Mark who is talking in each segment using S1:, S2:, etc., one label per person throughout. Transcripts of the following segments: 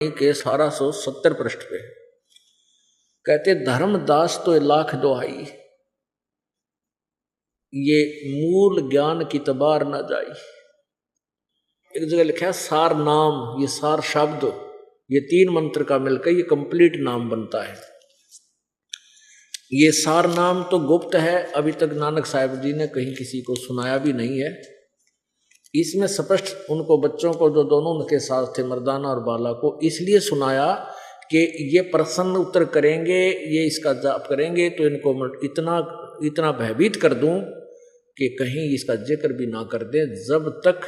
S1: के 1870 पृष्ठ पे कहते धर्मदास तो लाख दुहाई, ये मूल ज्ञान की तबार न जाई। एक जगह लिखा है सार नाम, ये सार शब्द, ये 3 मंत्र का मिलकर ये कंप्लीट नाम बनता है। ये सार नाम तो गुप्त है, अभी तक नानक साहिब जी ने कहीं किसी को सुनाया भी नहीं है। इसमें स्पष्ट उनको बच्चों को जो दोनों उनके साथ थे, मर्दाना और बाला को, इसलिए सुनाया कि ये प्रसन्न उत्तर करेंगे, ये इसका जाप करेंगे तो इनको इतना भयभीत कर दूं कि कहीं इसका जिक्र भी ना कर दें जब तक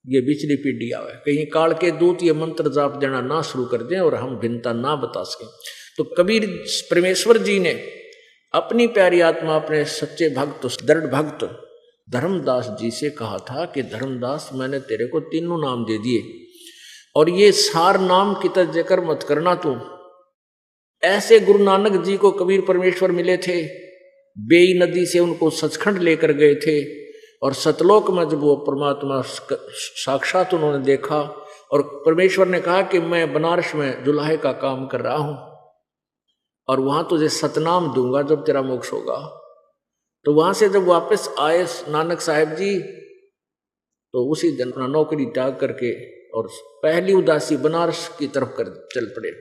S1: ये बिचली पीढ़ी आवे, कहीं काल के दूत ये मंत्र जाप देना ना शुरू कर दें और हम भिन्नता ना बता सकें। तो कबीर परमेश्वर जी ने अपनी प्यारी आत्मा, अपने सच्चे भक्त, दृढ़ भक्त धर्मदास जी से कहा था कि धर्मदास मैंने तेरे को 3 नाम दे दिए और ये सार नाम की तरह जिक्र मत करना तू। ऐसे गुरु नानक जी को कबीर परमेश्वर मिले थे, बेई नदी से उनको सचखंड लेकर गए थे और सतलोक में जब वो परमात्मा साक्षात उन्होंने देखा और परमेश्वर ने कहा कि मैं बनारस में जुलाहे का काम कर रहा हूं और वहां तुझे सतनाम दूंगा जब तेरा मोक्ष होगा। तो वहां से जब वापस आए नानक साहिब जी तो उसी दिन अपना नौकरी त्याग करके और पहली उदासी बनारस की तरफ कर चल पड़े।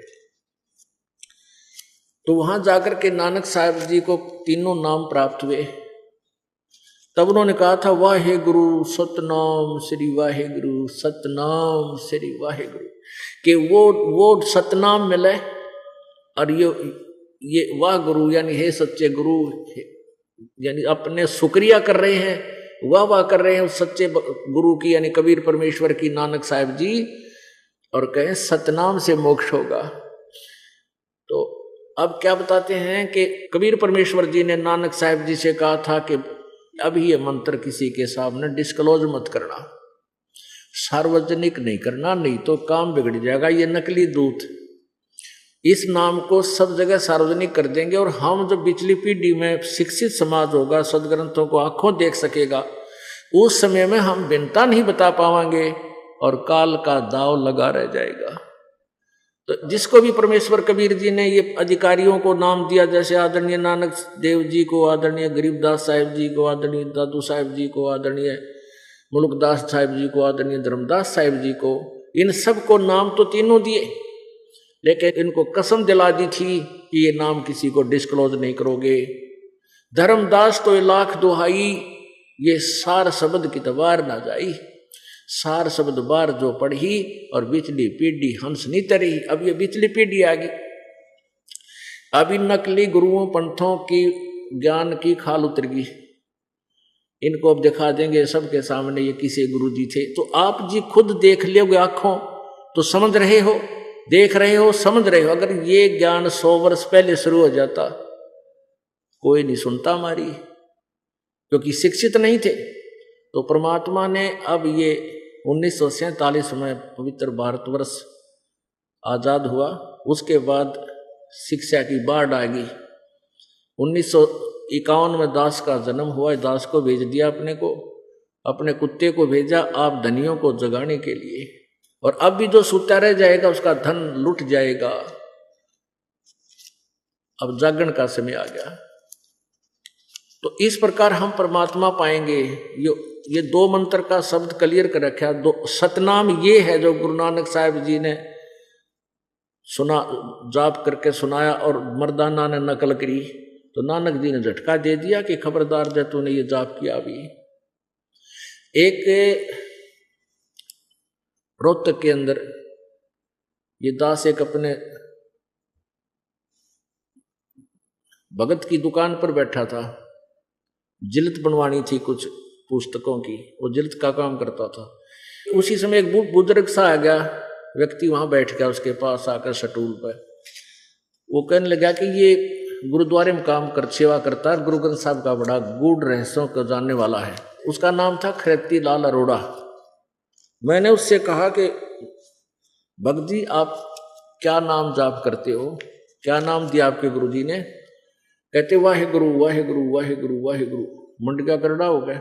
S1: तो वहां जाकर के नानक साहिब जी को 3 नाम प्राप्त हुए। तब उन्होंने कहा था वाहे गुरु सतनाम श्री वाहे गुरु, सतनाम श्री वाहे गुरु, कि वो सतनाम मिले और ये वाह गुरु यानी हे सच्चे गुरु, यानी अपने शुक्रिया कर रहे हैं, वाह कर रहे हैं उस सच्चे गुरु की, यानी कबीर परमेश्वर की, नानक साहिब जी, और कहें सतनाम से मोक्ष होगा। तो अब क्या बताते हैं कि कबीर परमेश्वर जी ने नानक साहिब जी से कहा था कि अभी ये मंत्र किसी के सामने डिस्क्लोज मत करना, सार्वजनिक नहीं करना, नहीं तो काम बिगड़ जाएगा। ये नकली दूत इस नाम को सब जगह सार्वजनिक कर देंगे और हम जब पिछली पीढ़ी में शिक्षित समाज होगा, सदग्रंथों को आंखों देख सकेगा, उस समय में हम भिन्नता नहीं बता पाएंगे और काल का दाव लगा रह जाएगा। तो जिसको भी परमेश्वर कबीर जी ने ये अधिकारियों को नाम दिया, जैसे आदरणीय नानक देव जी को, आदरणीय गरीबदास साहिब जी को, आदरणीय दादू साहिब जी को, आदरणीय मुल्कदास साहिब जी को, आदरणीय धर्मदास साहिब जी को, इन सब को नाम तो 3 दिए, लेकिन इनको कसम दिला दी थी कि ये नाम किसी को डिस्क्लोज नहीं करोगे। धर्मदास तो लाख दुहाई, ये सार शब्द की तबार ना जाई, सार शब्द बार जो पढ़ी और बिचली पीढ़ी हंस नहीं तरी। अब ये बिचली पीढ़ी आ गई, अभी नकली गुरुओं पंथों की ज्ञान की खाल उतर गई। इनको अब दिखा देंगे सबके सामने ये किसी गुरु जी थे। तो आप जी खुद देख लोगे आंखों तो समझ रहे हो, देख रहे हो, समझ रहे हो। अगर ये ज्ञान 100 वर्ष पहले शुरू हो जाता, कोई नहीं सुनता हमारी, क्योंकि शिक्षित नहीं थे। तो परमात्मा ने अब ये 1947 में पवित्र भारतवर्ष आजाद हुआ, उसके बाद शिक्षा की बाढ़ आ गई। 1951 में दास का जन्म हुआ, दास को भेज दिया अपने कुत्ते को भेजा आप धनियों को जगाने के लिए, और अब भी जो सूता रह जाएगा उसका धन लुट जाएगा। अब जागरण का समय आ गया। तो इस प्रकार हम परमात्मा पाएंगे। ये 2 मंत्र का शब्द क्लियर कर रखा। सतनाम ये है जो गुरु नानक साहिब जी ने सुना, जाप करके सुनाया और मर्दाना ने नकल करी, तो नानक जी ने झटका दे दिया कि खबरदार जब तूने ये जाप किया। अभी एक रोहतक के अंदर ये दास एक अपने भगत की दुकान पर बैठा था, जिल्द बनवानी थी कुछ पुस्तकों की, वो जिल्द का काम करता था। उसी समय एक बुजुर्ग सा आ गया व्यक्ति, वहां बैठ गया उसके पास आकर स्टूल पर। वो कहने लगा कि ये गुरुद्वारे में काम कर सेवा करता है, गुरु ग्रंथ साहब का बड़ा गूढ़ रहस्यों को जानने वाला है। उसका नाम था खरेती लाल अरोड़ा। मैंने उससे कहा कि भगत जी आप क्या नाम जाप करते हो, क्या नाम दिया आपके गुरुजी ने? कहते वाहे गुरु वाहे गुरु वाहे गुरु वाहे गुरु। मुंडका करड़ा हो गया।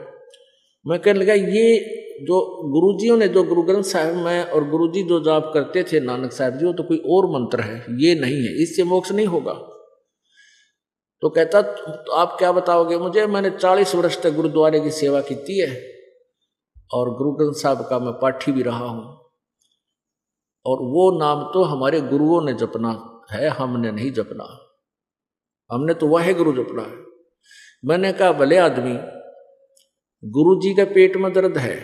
S1: मैं कहने लगा ये जो गुरुजियों ने, जो गुरु ग्रंथ साहिब में और गुरुजी जो जाप करते थे नानक साहब जी, वो तो कोई और मंत्र है, ये नहीं है, इससे मोक्ष नहीं होगा। तो कहता तो आप क्या बताओगे मुझे, मैंने 40 वर्ष तक गुरुद्वारे की सेवा की है और गुरु ग्रंथ साहब का मैं पाठी भी रहा हूं, और वो नाम तो हमारे गुरुओं ने जपना है, हमने नहीं जपना, हमने तो वाहे गुरु जपना है। मैंने कहा भले आदमी, गुरु जी के पेट में दर्द है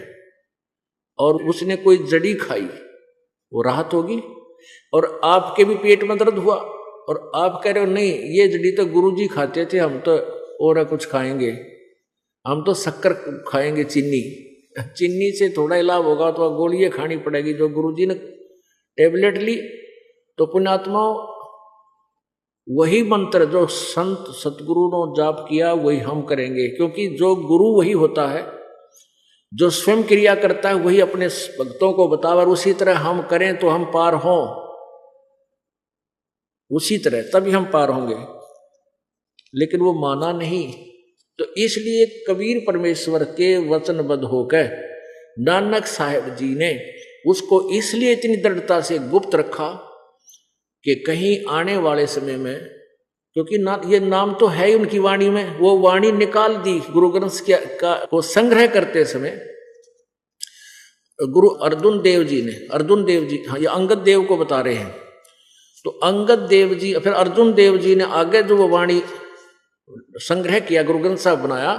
S1: और उसने कोई जड़ी खाई, वो राहत होगी? और आपके भी पेट में दर्द हुआ और आप कह रहे हो नहीं ये जड़ी तो गुरु जी खाते थे, हम तो और कुछ खाएंगे, हम तो शक्कर खाएंगे, चीनी से थोड़ा इलाज होगा तो गोलियां खानी पड़ेगी। जो गुरु जी ने टेबलेट ली तो पुण्यात्माओं वही मंत्र जो संत सतगुरु ने जाप किया वही हम करेंगे, क्योंकि जो गुरु वही होता है, जो स्वयं क्रिया करता है वही अपने भक्तों को बतावा, और उसी तरह हम करें तो हम पार हों, उसी तरह तभी हम पार होंगे। लेकिन वो माना नहीं, तो इसलिए कबीर परमेश्वर के वचनबद्ध होकर नानक साहब जी ने उसको इसलिए इतनी दृढ़ता से गुप्त रखा कि कहीं आने वाले समय में, क्योंकि ये नाम तो है ही उनकी वाणी में, वो वाणी निकाल दी गुरु ग्रंथ को संग्रह करते समय गुरु अर्जुन देव जी ने, अर्जुन देव जी, हाँ ये अंगद देव को बता रहे हैं, तो अंगद देव जी फिर अर्जुन देव जी ने आगे जो वो वाणी संग्रह किया, गुरु ग्रंथ साहब बनाया,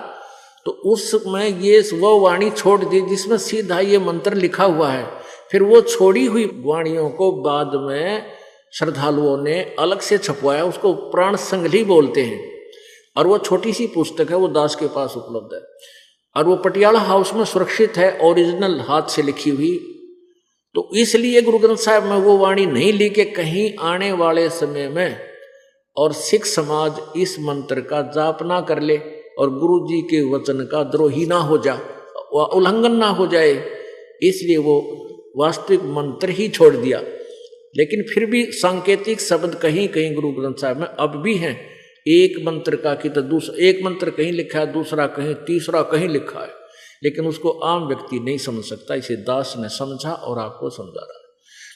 S1: तो उसमें ये वो वाणी छोड़ दी जिसमें सीधा ये मंत्र लिखा हुआ है। फिर वो छोड़ी हुई वाणियों को बाद में श्रद्धालुओं ने अलग से छपवाया, उसको प्राण संगली बोलते हैं, और वो छोटी सी पुस्तक है, वो दास के पास उपलब्ध है, और वो पटियाला हाउस में सुरक्षित है, ओरिजिनल हाथ से लिखी हुई। तो इसलिए गुरु ग्रंथ साहब में वो वाणी नहीं ली कि कहीं आने वाले समय में और सिख समाज इस मंत्र का जाप ना कर ले और गुरु जी के वचन का द्रोही ना हो जा, उल्लंघन ना हो जाए, इसलिए वो वास्तविक मंत्र ही छोड़ दिया। लेकिन फिर भी सांकेतिक शब्द कहीं कहीं गुरु ग्रंथ साहब में अब भी हैं, एक मंत्र का कि तो दूसरा, एक मंत्र कहीं लिखा है, दूसरा कहीं, तीसरा कहीं लिखा है, लेकिन उसको आम व्यक्ति नहीं समझ सकता, इसे दास ने समझा और आपको समझा रहा है।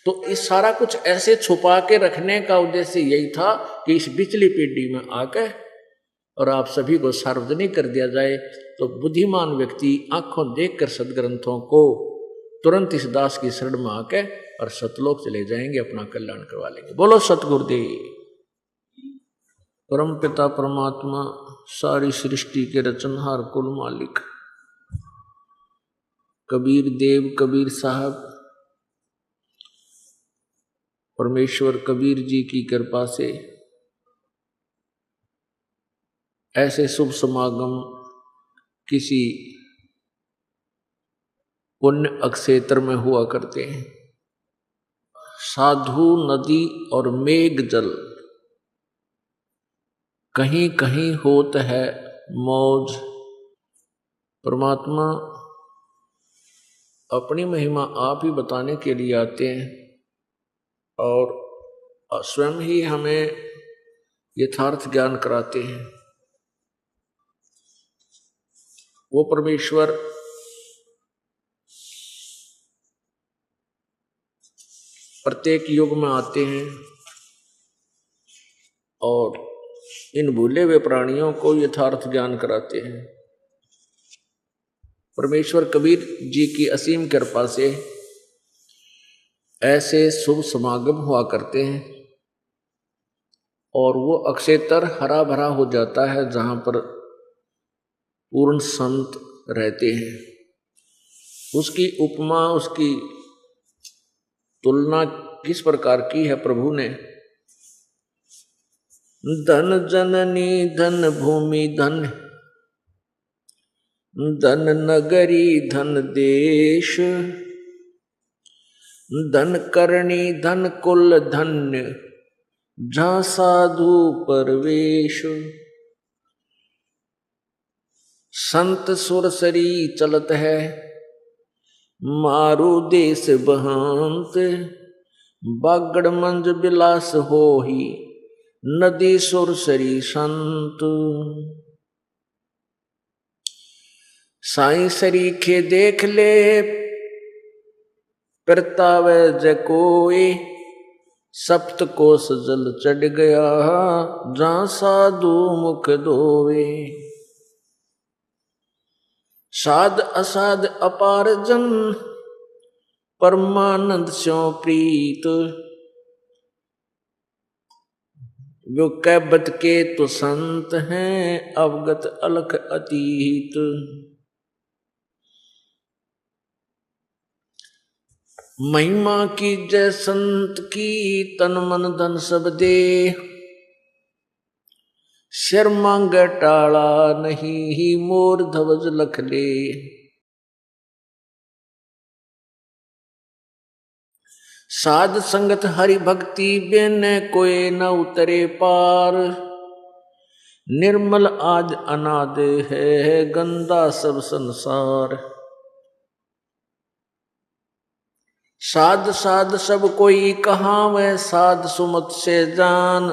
S1: तो इस सारा कुछ ऐसे छुपा के रखने का उद्देश्य यही था कि इस बिचली पीढ़ी में आकर और आप सभी को सार्वजनिक कर दिया जाए, तो बुद्धिमान व्यक्ति आंखों देखकर सदग्रंथों को तुरंत इस दास की शरण में आके और सतलोक चले जाएंगे, अपना कल्याण करवा लेंगे। बोलो सतगुरुदेव। परम पिता परमात्मा सारी सृष्टि के रचनहार कुल मालिक कबीर देव कबीर साहब परमेश्वर कबीर जी की कृपा से ऐसे शुभ समागम किसी पुण्य अक्षेत्र में हुआ करते हैं। साधु नदी और मेघ जल कहीं कहीं होत है मौज। परमात्मा अपनी महिमा आप ही बताने के लिए आते हैं और स्वयं ही हमें यथार्थ ज्ञान कराते हैं। वो परमेश्वर प्रत्येक युग में आते हैं और इन भूले हुए प्राणियों को यथार्थ ज्ञान कराते हैं। परमेश्वर कबीर जी की असीम कृपा से ऐसे शुभ समागम हुआ करते हैं और वो अक्षेत्र हरा भरा हो जाता है जहाँ पर पूर्ण संत रहते हैं। उसकी उपमा, उसकी तुलना किस प्रकार की है प्रभु ने? धन जननी धन भूमि धन धन नगरी धन देश धन करणी धन कुल धन्य जहाँ साधु परवेश। संत सुरसरी चलत है मारू देश बहंत बागड़ मंज बिलास हो ही नदी सुरसरी संत। साई सरीखे देख ले परतावे जय कोई, सप्त कोस जल चढ़ गया, जहां साधु मुख धोवे। साध असाध अपार जन, परमानंद स्यों प्रीत। जो कैबत के तो संत हैं, अवगत अलख अतीत। महिमा की जय संत की, तन मन धन सब दे। शर मांगे टाला नहीं, मोर ध्वज लख ले। साध संगत हरि भक्ति बिन, कोई न उतरे पार। निर्मल आज अनाद है, गंदा सब संसार। साध साध सब कोई कहावे, साध सुमत से जान।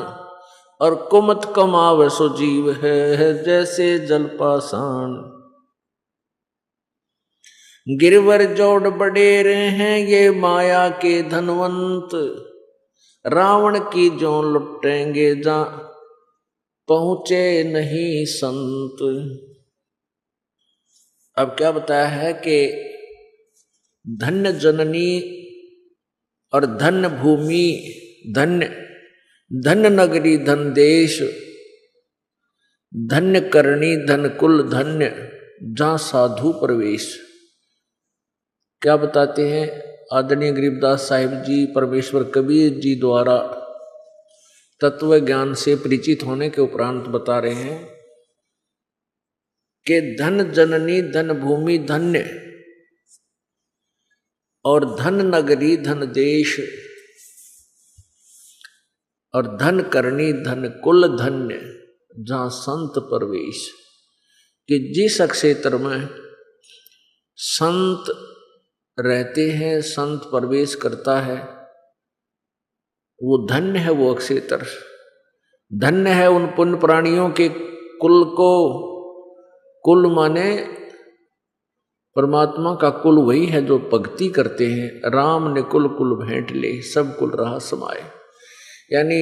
S1: और कुमत कमावे सो जीव है, जैसे जल पाषाण। गिरवर जोड़ बडेरे हैं ये माया के धनवंत। रावण की जो लुटेंगे जा, पहुंचे नहीं संत। अब क्या बताया है कि धन्य जननी और धन्य भूमि, धन्य नगरी, धन देश, धन्य करणी, धन कुल धन्य, जहां साधु प्रवेश। क्या बताते हैं आदरणीय गरीबदास साहिब जी, परमेश्वर कबीर जी द्वारा तत्व ज्ञान से परिचित होने के उपरांत बता रहे हैं कि धन जननी, धन भूमि धन्य, और धन नगरी, धन देश, और धन करनी, धन कुल धन्य, जहां संत प्रवेश। कि जिस क्षेत्र में संत रहते हैं, संत प्रवेश करता है, वो धन्य है वो क्षेत्र। धन्य है उन पुण्य प्राणियों के कुल को। कुल माने परमात्मा का कुल वही है जो भक्ति करते हैं। राम ने कुल कुल भेंट ले, सब कुल रहा समाये। यानी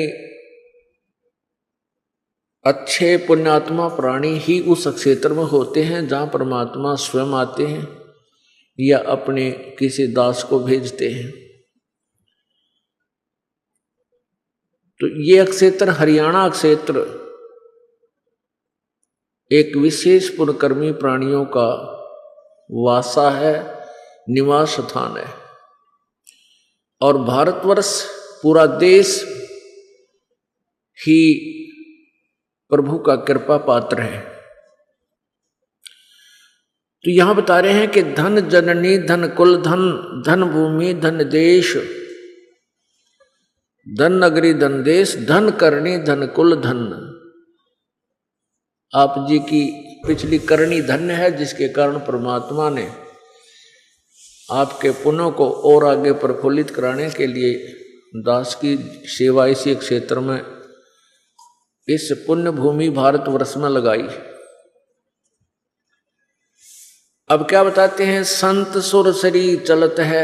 S1: अच्छे पुण्यात्मा प्राणी ही उस क्षेत्र में होते हैं जहां परमात्मा स्वयं आते हैं या अपने किसी दास को भेजते हैं। तो ये क्षेत्र, हरियाणा क्षेत्र, एक विशेष पुण्यकर्मी प्राणियों का वासा है, निवास स्थान है। और भारतवर्ष, पूरा देश ही प्रभु का कृपा पात्र है। तो यहां बता रहे हैं कि धन जननी, धन कुल धन, धन भूमि, धन देश, धन नगरी, धन देश, धन करनी, धन कुल धन। आप जी की पिछली करनी धन्य है, जिसके कारण परमात्मा ने आपके पुण्यों को और आगे प्रफुल्लित कराने के लिए दास की सेवा इसी क्षेत्र में, इस पुण्य भूमि भारतवर्ष में लगाई। अब क्या बताते हैं, संत सुरसरी चलत है,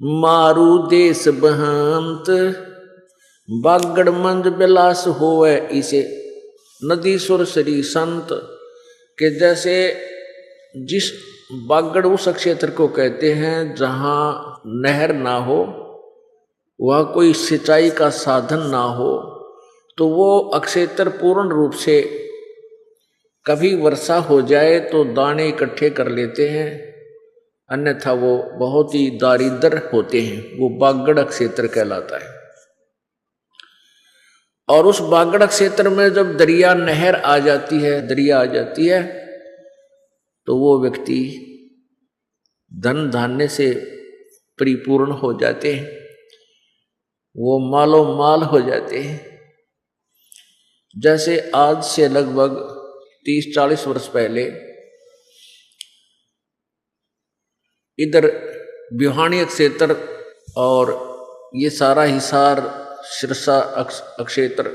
S1: मारू देश बहंत। बागड़ मंद बिलास होवे इसे, नदी सुरसरी संत। के जैसे जिस बागड़ उस क्षेत्र को कहते हैं जहां नहर ना हो, वह कोई सिंचाई का साधन ना हो, तो वो क्षेत्र पूर्ण रूप से कभी वर्षा हो जाए तो दाने इकट्ठे कर लेते हैं, अन्यथा वो बहुत ही दारिद्र होते हैं। वो बागड़ क्षेत्र कहलाता है। और उस बागड़ क्षेत्र में जब दरिया, नहर आ जाती है, दरिया आ जाती है, तो वो व्यक्ति धन धान्य से परिपूर्ण हो जाते हैं, वो मालो माल हो जाते हैं। जैसे आज से लगभग 30-40 वर्ष पहले इधर बिहानी क्षेत्र और ये सारा हिसार, सिरसा क्षेत्र,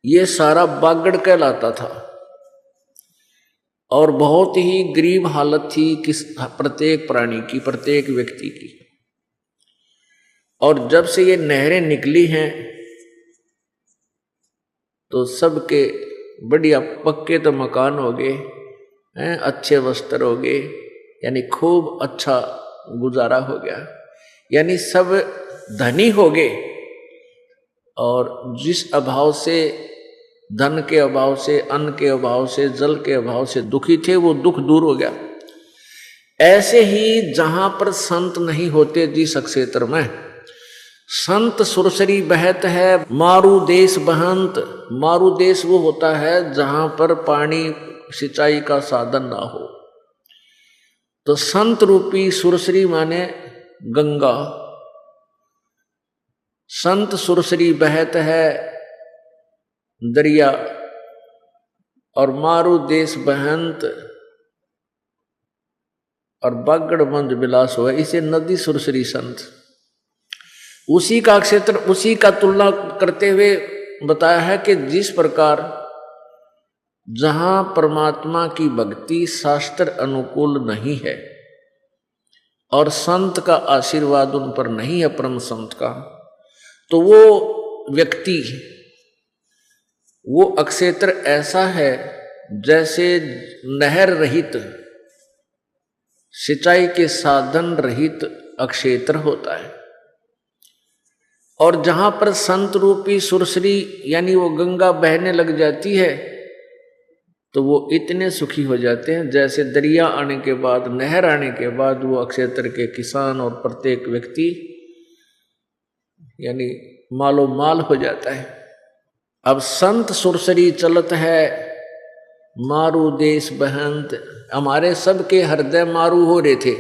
S1: ये सारा बागड़ कहलाता था। और बहुत ही गरीब हालत थी किस प्रत्येक प्राणी की, प्रत्येक व्यक्ति की। और जब से ये नहरें निकली हैं तो सबके बढ़िया पक्के तो मकान हो गए हैं, अच्छे वस्त्र हो गए, यानी खूब अच्छा गुजारा हो गया, यानी सब धनी हो गए। और जिस अभाव से, धन के अभाव से, अन्न के अभाव से, जल के अभाव से दुखी थे, वो दुख दूर हो गया। ऐसे ही जहां पर संत नहीं होते जिस क्षेत्र में, संत सुरसरी बहत है मारू देश बहंत। मारू देश वो होता है जहां पर पानी सिंचाई का साधन ना हो। तो संत रूपी सुरसरी माने गंगा, संत सुरसरी बहत है दरिया, और मारू देश बहंत और बागड़ मंज विलास हुआ, इसे नदी सुरसरी संत। उसी का क्षेत्र, उसी का तुलना करते हुए बताया है कि जिस प्रकार जहां परमात्मा की भक्ति शास्त्र अनुकूल नहीं है और संत का आशीर्वाद उन पर नहीं है, परम संत का, तो वो व्यक्ति, वो अक्षेत्र ऐसा है जैसे नहर रहित, सिंचाई के साधन रहित अक्षेत्र होता है। और जहां पर संत रूपी सुरसरी यानी वो गंगा बहने लग जाती है तो वो इतने सुखी हो जाते हैं जैसे दरिया आने के बाद, नहर आने के बाद वो अक्षेत्र के किसान और प्रत्येक व्यक्ति यानी मालो माल हो जाता है। अब संत सुरसरी चलत है मारू देश बहंत, हमारे सबके हृदय मारू हो रहे थे,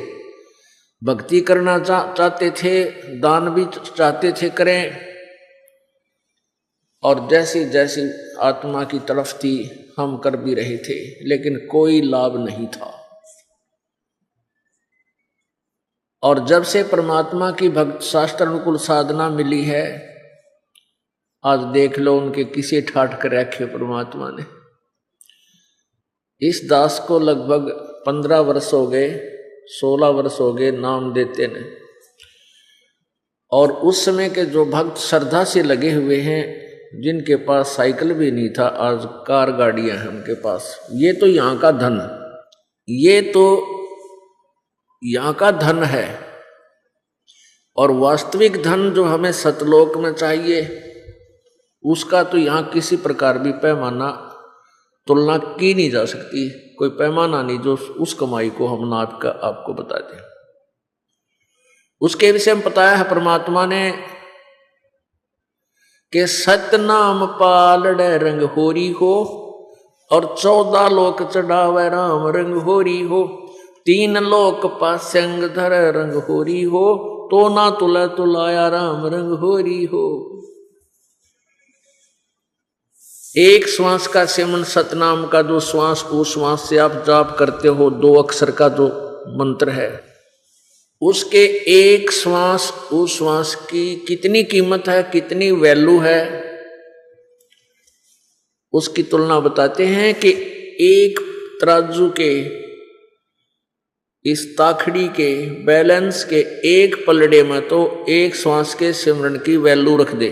S1: भक्ति करना चाहते थे, दान भी चाहते थे करें, और जैसी जैसी आत्मा की तरफ थी हम कर भी रहे थे, लेकिन कोई लाभ नहीं था। और जब से परमात्मा की भक्त शास्त्र अनुकूल साधना मिली है, आज देख लो उनके किसे ठाठ कर रखे परमात्मा ने। इस दास को लगभग 15 वर्ष हो गए, 16 वर्ष हो गए नाम देते ने, और उस समय के जो भक्त श्रद्धा से लगे हुए हैं, जिनके पास साइकिल भी नहीं था, आज कार गाड़ियां हैं उनके पास। ये तो यहाँ का धन, ये तो यहाँ का धन है। और वास्तविक धन जो हमें सतलोक में चाहिए, उसका तो यहाँ किसी प्रकार भी पैमाना तुलना की नहीं जा सकती, कोई पैमाना नहीं जो उस कमाई को हम नाप कर आपको बता दें। उसके विषय में बताया है परमात्मा ने कि सतनाम पालड़े रंग होरी हो, और 14 लोक चढ़ावे राम रंग होरी हो, 3 लोक पासंग धर रंग होरी हो, तो ना तुला तुलाया राम रंग होरी हो। एक श्वास का सेवन सतनाम का जो श्वास, उस श्वास से आप जाप करते हो, 2 अक्षर का जो मंत्र है, उसके एक श्वास, उस श्वास की कितनी कीमत है, कितनी वैल्यू है, उसकी तुलना बताते हैं कि एक तराजू के इस ताखड़ी के बैलेंस के एक पलड़े में तो एक श्वास के सिमरन की वैल्यू रख दे,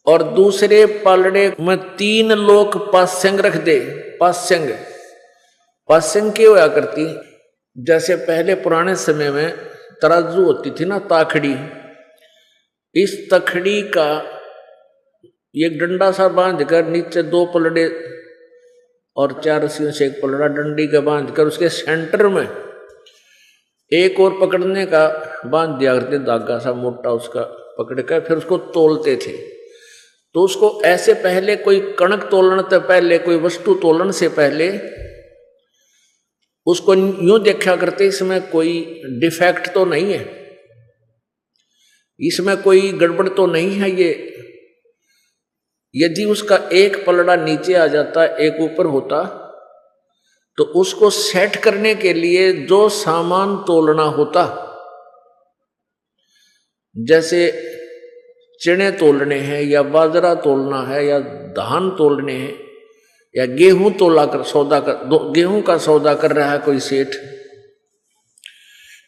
S1: और दूसरे पलड़े में 3 लोक पास्यंग रख दे। पास्यंग, पास्यंग क्यों होया करती, जैसे पहले पुराने समय में तराजू होती थी ना, ताखड़ी, इस तखड़ी का एक डंडा सा बांध कर नीचे 2 पलड़े और 4 रस्सियों से एक पलड़ा डंडी का बांध कर उसके सेंटर में एक और पकड़ने का बांध दिया करते, धागा सा मोटा उसका पकड़ कर फिर उसको तोलते थे। तो उसको ऐसे पहले कोई कणक तोलने से पहले, कोई वस्तु तोलन से पहले उसको यूं देखा करते, इसमें कोई डिफेक्ट तो नहीं है, इसमें कोई गड़बड़ तो नहीं है। ये यदि उसका एक पलड़ा नीचे आ जाता, एक ऊपर होता, तो उसको सेट करने के लिए जो सामान तोलना होता, जैसे चने तोलने हैं या बाजरा तोलना है या धान तोलने हैं या गेहूं तोला कर सौदा कर, गेहूं का सौदा कर रहा है कोई सेठ,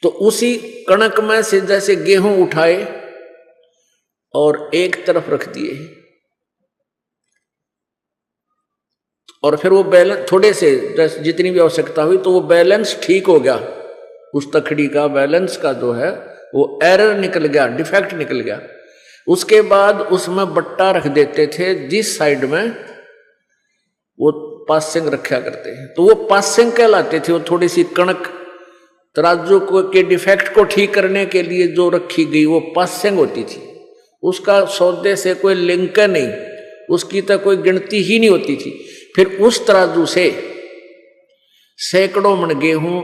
S1: तो उसी कणक में से जैसे गेहूं उठाए और एक तरफ रख दिए, और फिर वो बैलेंस थोड़े से जितनी भी आवश्यकता हुई तो वो बैलेंस ठीक हो गया, उस तखड़ी का बैलेंस का जो है वो एरर निकल गया, डिफेक्ट निकल गया। उसके बाद उसमें बट्टा रख देते थे जिस साइड में वो पासिंग रखा करते हैं, तो वो पासिंग कहलाते थे। वो थोड़ी सी कणक तराजू को के डिफेक्ट को ठीक करने के लिए जो रखी गई वो पासिंग होती थी, उसका सौदे से कोई लिंक नहीं, उसकी तो कोई गिनती ही नहीं होती थी। फिर उस तराजू से सैकड़ों मन गेहूं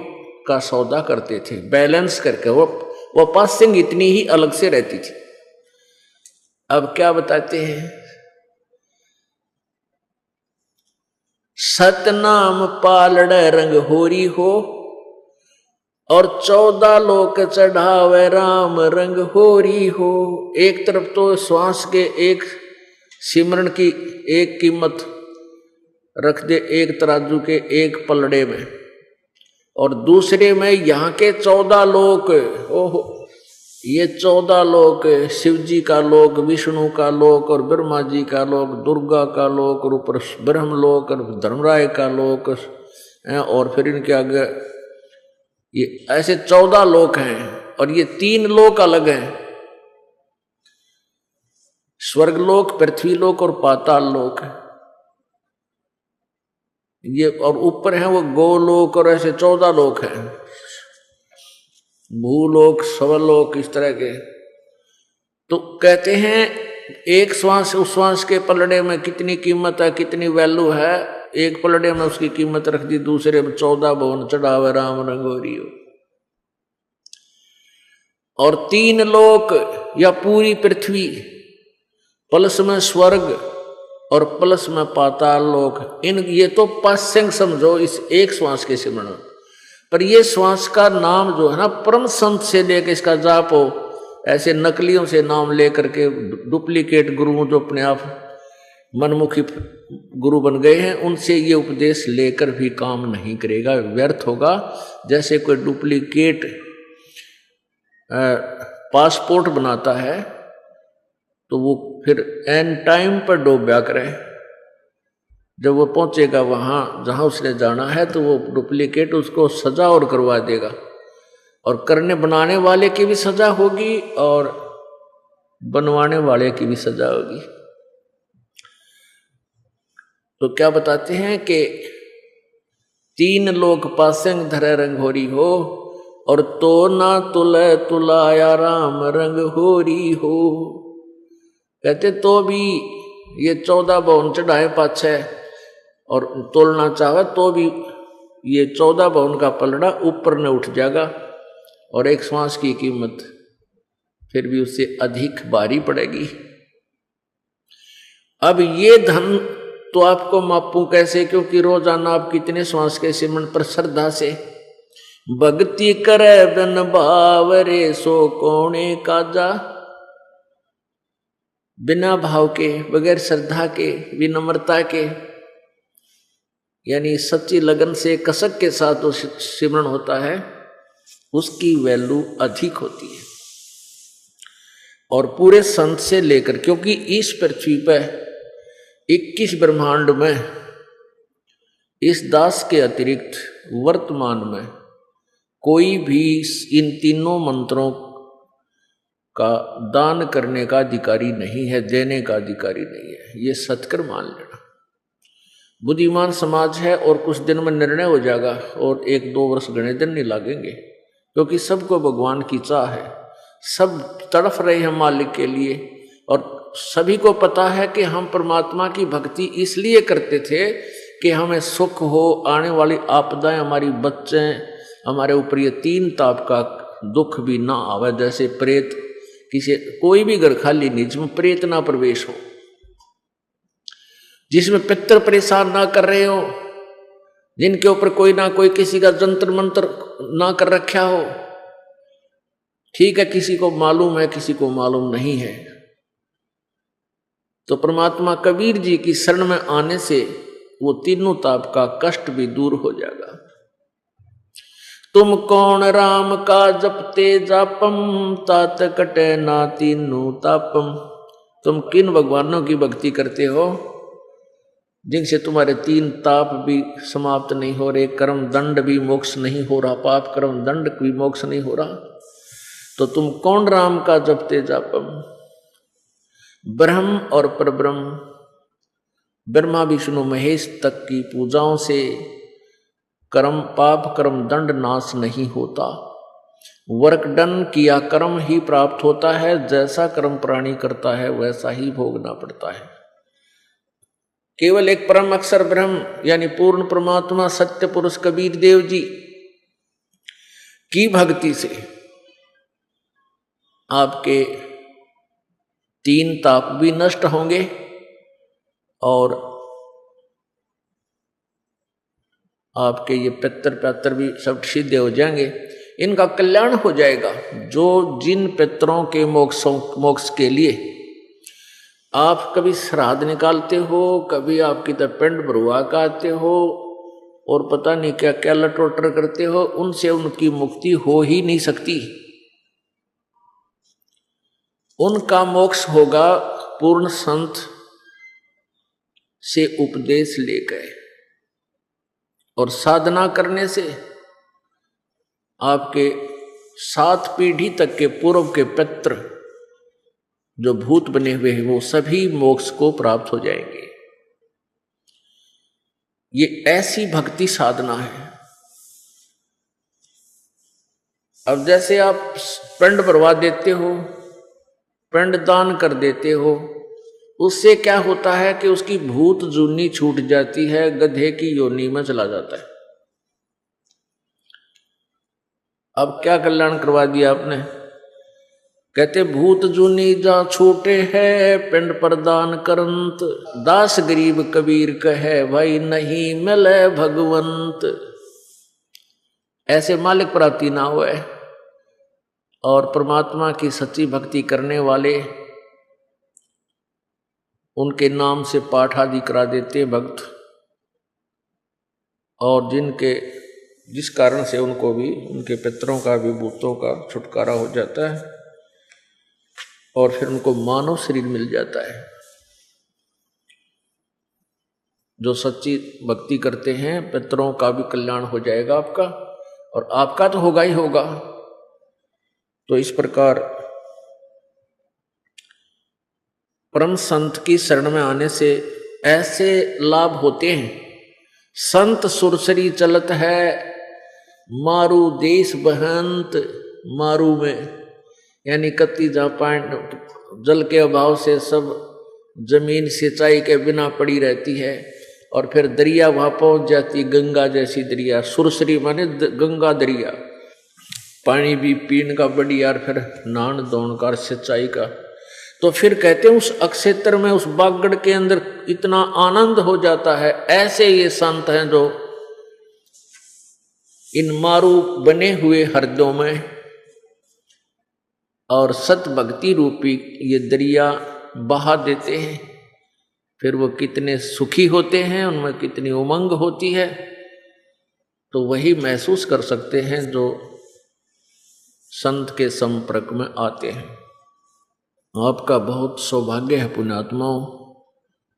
S1: का सौदा करते थे बैलेंस करके, वो पासिंग इतनी ही अलग से रहती थी। अब क्या बताते हैं, सतनाम पालड़ रंग होरी हो और 14 लोक चढ़ावे राम रंग होरी हो। एक तरफ तो श्वास के एक सिमरण की एक कीमत रख दे एक तराजू के एक पलड़े में, और दूसरे में यहाँ के 14 लोक, ओहो ये 14 लोक शिव जी का लोक, विष्णु का लोक और ब्रह्मा जी का लोक, दुर्गा का लोक और ऊपर ब्रह्म लोक और धर्मराय का लोक, और फिर इनके आगे ये ऐसे 14 लोक हैं। और ये 3 लोक अलग हैं, स्वर्ग लोक, पृथ्वी लोक और पाताल लोक है ये, और ऊपर है वो गोलोक, और ऐसे 14 लोक हैं, भूलोक, स्वलोक, इस तरह के। तो कहते हैं एक श्वास, उस श्वास के पलड़े में कितनी कीमत है, कितनी वैल्यू है, एक पलड़े में उसकी कीमत रख दी, दूसरे में 14 भवन चढ़ावे राम रंगोरी हो। और 3 लोक या पूरी पृथ्वी, प्लस में स्वर्ग और प्लस में पाताल लोक, इन ये तो पासिंग समझो इस एक श्वास के सिमरण। पर ये श्वास का नाम जो है ना, परम संत से लेकर इसका जाप हो, ऐसे नकलियों से नाम लेकर के डुप्लीकेट गुरुओं जो अपने आप मनमुखी गुरु बन गए हैं, उनसे ये उपदेश लेकर भी काम नहीं करेगा, व्यर्थ होगा। जैसे कोई डुप्लीकेट पासपोर्ट बनाता है तो वो फिर एन टाइम पर डूबा करे, जब वो पहुंचेगा वहां जहां उसने जाना है तो वो डुप्लीकेट उसको सजा और करवा देगा, और करने बनाने वाले की भी सजा होगी और बनवाने वाले की भी सजा होगी। तो क्या बताते हैं कि 3 लोक पासिंग धरे रंग होरी हो, और तो ना तुले तुलाया राम रंग होरी हो। कहते तो भी ये 14 भवन चढ़ाए पाछे और तोलना चाहे तो भी ये 14 भवन का पलड़ा ऊपर न उठ जाएगा, और एक श्वास की कीमत फिर भी उससे अधिक भारी पड़ेगी। अब ये धन तो आपको मापूं कैसे, क्योंकि रोजाना आप कितने श्वास के सिमरण पर श्रद्धा से भक्ति करे बिन भाव रे सो कोणे काजा। बिना भाव के, बगैर श्रद्धा के, विनम्रता के, यानी सच्ची लगन से कसक के साथ जो सिमरण होता है उसकी वैल्यू अधिक होती है। और पूरे संत से लेकर, क्योंकि इस पृथ्वी पर 21 ब्रह्मांड में इस दास के अतिरिक्त वर्तमान में कोई भी इन तीनों मंत्रों का दान करने का अधिकारी नहीं है, देने का अधिकारी नहीं है। ये सत्कर मान लेना। बुद्धिमान समाज है और कुछ दिन में निर्णय हो जाएगा, और 1-2 वर्ष गणे दिन नहीं लगेंगे, क्योंकि सबको भगवान की चाह है, सब तड़फ रहे हैं मालिक के लिए, और सभी को पता है कि हम परमात्मा की भक्ति इसलिए करते थे कि हमें सुख हो, आने वाली आपदाएं हमारी बच्चें, हमारे ऊपर ये 3 ताप का दुख भी ना आवे, जैसे प्रेत, किसी कोई भी घर खाली नहीं जिसमें प्रेत ना प्रवेश हो, जिसमें पितर परेशान ना कर रहे हो, जिनके ऊपर कोई ना कोई किसी का जंतर मंत्र ना कर रखा हो। ठीक है, किसी को मालूम है, किसी को मालूम नहीं है। तो परमात्मा कबीर जी की शरण में आने से वो तीनों ताप का कष्ट भी दूर हो जाएगा। तुम कौन राम का जपते जापम, तात कटे ना तीनों तापम। तुम किन भगवानों की भक्ति करते हो जिनसे तुम्हारे तीन ताप भी समाप्त नहीं हो रहे, कर्म दंड भी मोक्ष नहीं हो रहा, पाप कर्म दंड भी मोक्ष नहीं हो रहा, तो तुम कौन राम का जपते जापम। ब्रह्म और परब्रह्म, ब्रह्मा विष्णु महेश तक की पूजाओं से कर्म पाप कर्म दंड नाश नहीं होता। वर्क डन किया कर्म ही प्राप्त होता है, जैसा कर्म प्राणी करता है वैसा ही भोगना पड़ता है। केवल एक परम अक्षर ब्रह्म यानी पूर्ण परमात्मा सत्य पुरुष कबीर देव जी की भक्ति से आपके तीन ताप भी नष्ट होंगे और आपके ये पितर पैतर भी सब सिद्ध हो जाएंगे, इनका कल्याण हो जाएगा। जो जिन पितरों के मोक्ष के लिए आप कभी श्राद्ध निकालते हो, कभी आपकी तरफ पिंड भरवा काटते हो और पता नहीं क्या क्या लटोटर करते हो, उनसे उनकी मुक्ति हो ही नहीं सकती। उनका मोक्ष होगा पूर्ण संत से उपदेश लेकर और साधना करने से। आपके 7 पीढ़ी तक के पूर्व के पितर जो भूत बने हुए हैं वो सभी मोक्ष को प्राप्त हो जाएंगे। ये ऐसी भक्ति साधना है। अब जैसे आप पिंड भरवा देते हो, पिंड दान कर देते हो, उससे क्या होता है कि उसकी भूत जूनी छूट जाती है, गधे की योनि में चला जाता है। अब क्या कल्याण करवा दिया आपने। कहते भूत जूनी जा छूटे है, पिंड प्रदान करंत, दास गरीब कबीर कहे भाई नहीं मिले भगवंत। ऐसे मालिक प्राप्ति ना हुए और परमात्मा की सच्ची भक्ति करने वाले उनके नाम से पाठ आदि करा देते भक्त, और जिस कारण से उनको भी उनके पितरों का भी भूतों का छुटकारा हो जाता है और फिर उनको मानव शरीर मिल जाता है। जो सच्ची भक्ति करते हैं पितरों का भी कल्याण हो जाएगा आपका, और आपका तो होगा ही होगा। तो इस प्रकार परम संत की शरण में आने से ऐसे लाभ होते हैं। संत सुरसरी चलत है मारू देश बहंत, मारू में यानी कत्ती जहाँ जल के अभाव से सब जमीन सिंचाई के बिना पड़ी रहती है और फिर दरिया वहां पहुंच जाती, गंगा जैसी दरिया। सुरसरी माने गंगा दरिया, पानी भी पीने का बढ़िया और फिर नहान धोन का सिंचाई का। तो फिर कहते हैं उस अक्षेत्र में उस बागड़ के अंदर इतना आनंद हो जाता है। ऐसे ये संत हैं जो इन मारू बने हुए हृदयों में और सत भक्ति रूपी ये दरिया बहा देते हैं। फिर वो कितने सुखी होते हैं, उनमें कितनी उमंग होती है, तो वही महसूस कर सकते हैं जो संत के संपर्क में आते हैं। आपका बहुत सौभाग्य है पुण्यात्माओं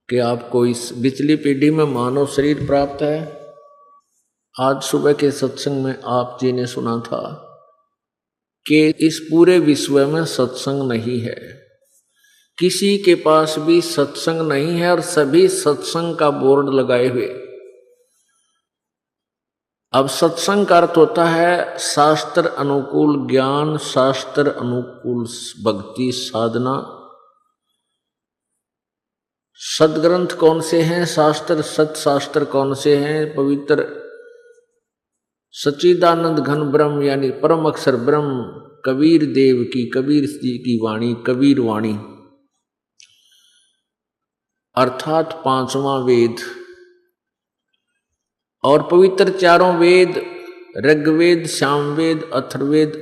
S1: कि आपको इस पिछली पीढ़ी में मानव शरीर प्राप्त है। आज सुबह के सत्संग में आप जी ने सुना था कि इस पूरे विश्व में सत्संग नहीं है, किसी के पास भी सत्संग नहीं है और सभी सत्संग का बोर्ड लगाए हुए। अब सत्संग का अर्थ होता है शास्त्र अनुकूल ज्ञान, शास्त्र अनुकूल भक्ति साधना। सदग्रंथ कौन से हैं, शास्त्र सत्शास्त्र कौन से हैं? पवित्र सच्चिदानंद घन ब्रह्म यानी परम अक्षर ब्रह्म कबीर देव की, कबीर जी की वाणी, कबीर वाणी अर्थात 5वां वेद, और पवित्र 4 वेद ऋग्वेद, सामवेद, अथर्ववेद,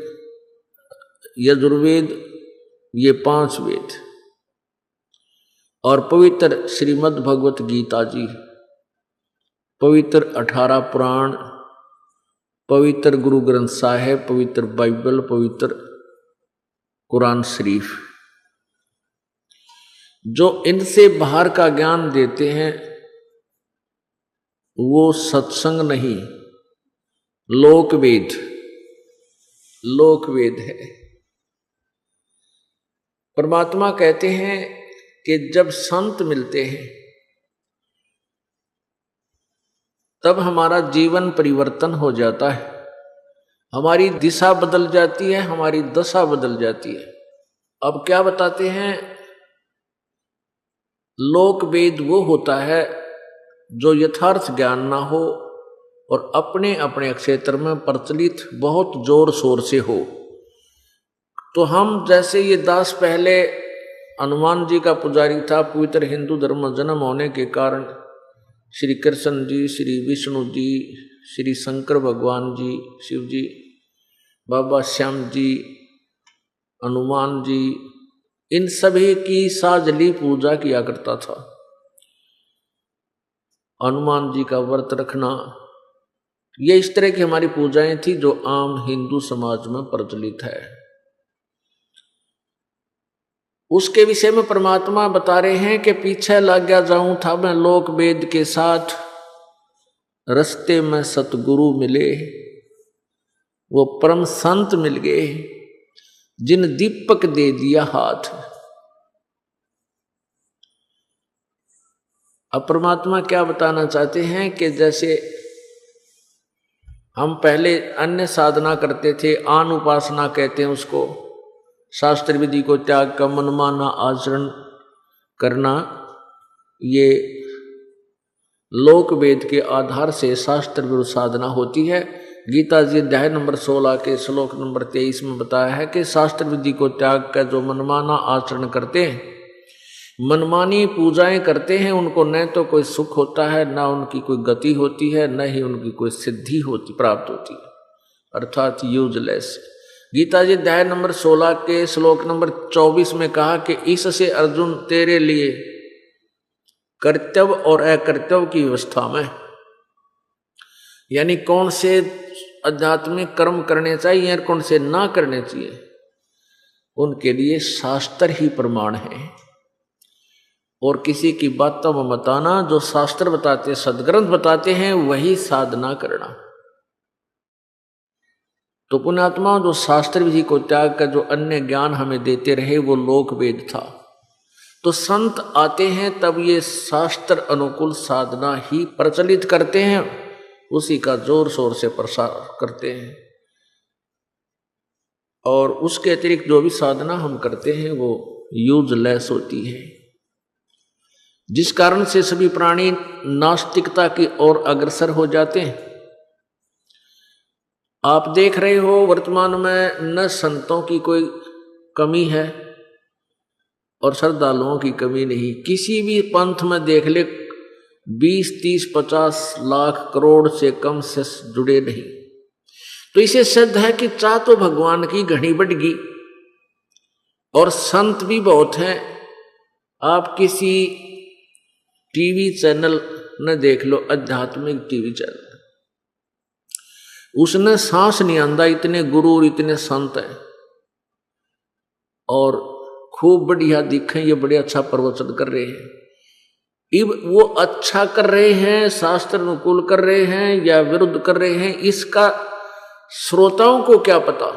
S1: यजुर्वेद, ये 5 वेद, और पवित्र श्रीमद् भगवत गीता जी पवित्र 18 पुराण, पवित्र गुरु ग्रंथ साहिब, पवित्र बाइबल, पवित्र कुरान शरीफ, जो इनसे बाहर का ज्ञान देते हैं वो सत्संग नहीं, लोकवेद, लोकवेद है। परमात्मा कहते हैं कि जब संत मिलते हैं तब हमारा जीवन परिवर्तन हो जाता है, हमारी दिशा बदल जाती है, हमारी दशा बदल जाती है। अब क्या बताते हैं? लोकवेद वो होता है जो यथार्थ ज्ञान ना हो और अपने अपने क्षेत्र में प्रचलित बहुत जोर शोर से हो। तो हम जैसे ये दास पहले हनुमान जी का पुजारी था, पवित्र हिंदू धर्म में जन्म होने के कारण श्री कृष्ण जी, श्री विष्णु जी, श्री शंकर भगवान जी, शिव जी, बाबा श्याम जी, हनुमान जी, इन सभी की साजली पूजा किया करता था। हनुमान जी का व्रत रखना, ये इस तरह की हमारी पूजाएं थी जो आम हिंदू समाज में प्रचलित है। उसके विषय में परमात्मा बता रहे हैं कि पीछे लग गया जाऊं था मैं लोक वेद के साथ, रस्ते में सतगुरु मिले, वो परम संत मिल गए जिन दीपक दे दिया हाथ। अब परमात्मा क्या बताना चाहते हैं कि जैसे हम पहले अन्य साधना करते थे, आन उपासना कहते हैं उसको, शास्त्र विधि को त्याग कर मनमाना आचरण करना, ये लोक वेद के आधार से शास्त्र विरुद्ध साधना होती है। गीता जी अध्याय नंबर 16 के श्लोक नंबर 23 में बताया है कि शास्त्र विधि को त्याग कर जो मनमाना आचरण करते हैं, मनमानी पूजाएं करते हैं, उनको न तो कोई सुख होता है, न उनकी कोई गति होती है, न ही उनकी कोई सिद्धि होती प्राप्त होती है, अर्थात यूजलेस। गीता जी अध्याय नंबर 16 के श्लोक नंबर 24 में कहा कि इससे अर्जुन तेरे लिए कर्तव्य और अकर्तव्य की व्यवस्था में, यानी कौन से आध्यात्मिक कर्म करने चाहिए और कौन से ना करने चाहिए, उनके लिए शास्त्र ही प्रमाण है। और किसी की बातों में मत आना, जो शास्त्र बताते, सदग्रंथ बताते हैं वही साधना करना। तो पुण्यात्मा जो शास्त्र विधि को त्याग कर जो अन्य ज्ञान हमें देते रहे वो लोक वेद था। तो संत आते हैं तब ये शास्त्र अनुकूल साधना ही प्रचलित करते हैं, उसी का जोर शोर से प्रसार करते हैं। और उसके अतिरिक्त जो भी साधना हम करते हैं वो यूजलेस होती है, जिस कारण से सभी प्राणी नास्तिकता की ओर अग्रसर हो जाते हैं। आप देख रहे हो वर्तमान में न संतों की कोई कमी है और श्रद्धालुओं की कमी नहीं। किसी भी पंथ में देख ले 20, 30, 50 लाख करोड़ से कम से जुड़े नहीं। तो इसे सिद्ध है कि चाह तो भगवान की घड़ी बढ़गी और संत भी बहुत हैं। आप किसी टीवी चैनल न देख लो, आध्यात्मिक टीवी चैनल, उसने सांस नहीं आंदा, इतने गुरु और इतने संत हैं और खूब बढ़िया दिखे, ये बड़े अच्छा प्रवचन कर रहे हैं। इब वो अच्छा कर रहे हैं, शास्त्र अनुकूल कर रहे हैं या विरुद्ध कर रहे हैं, इसका श्रोताओं को क्या पता।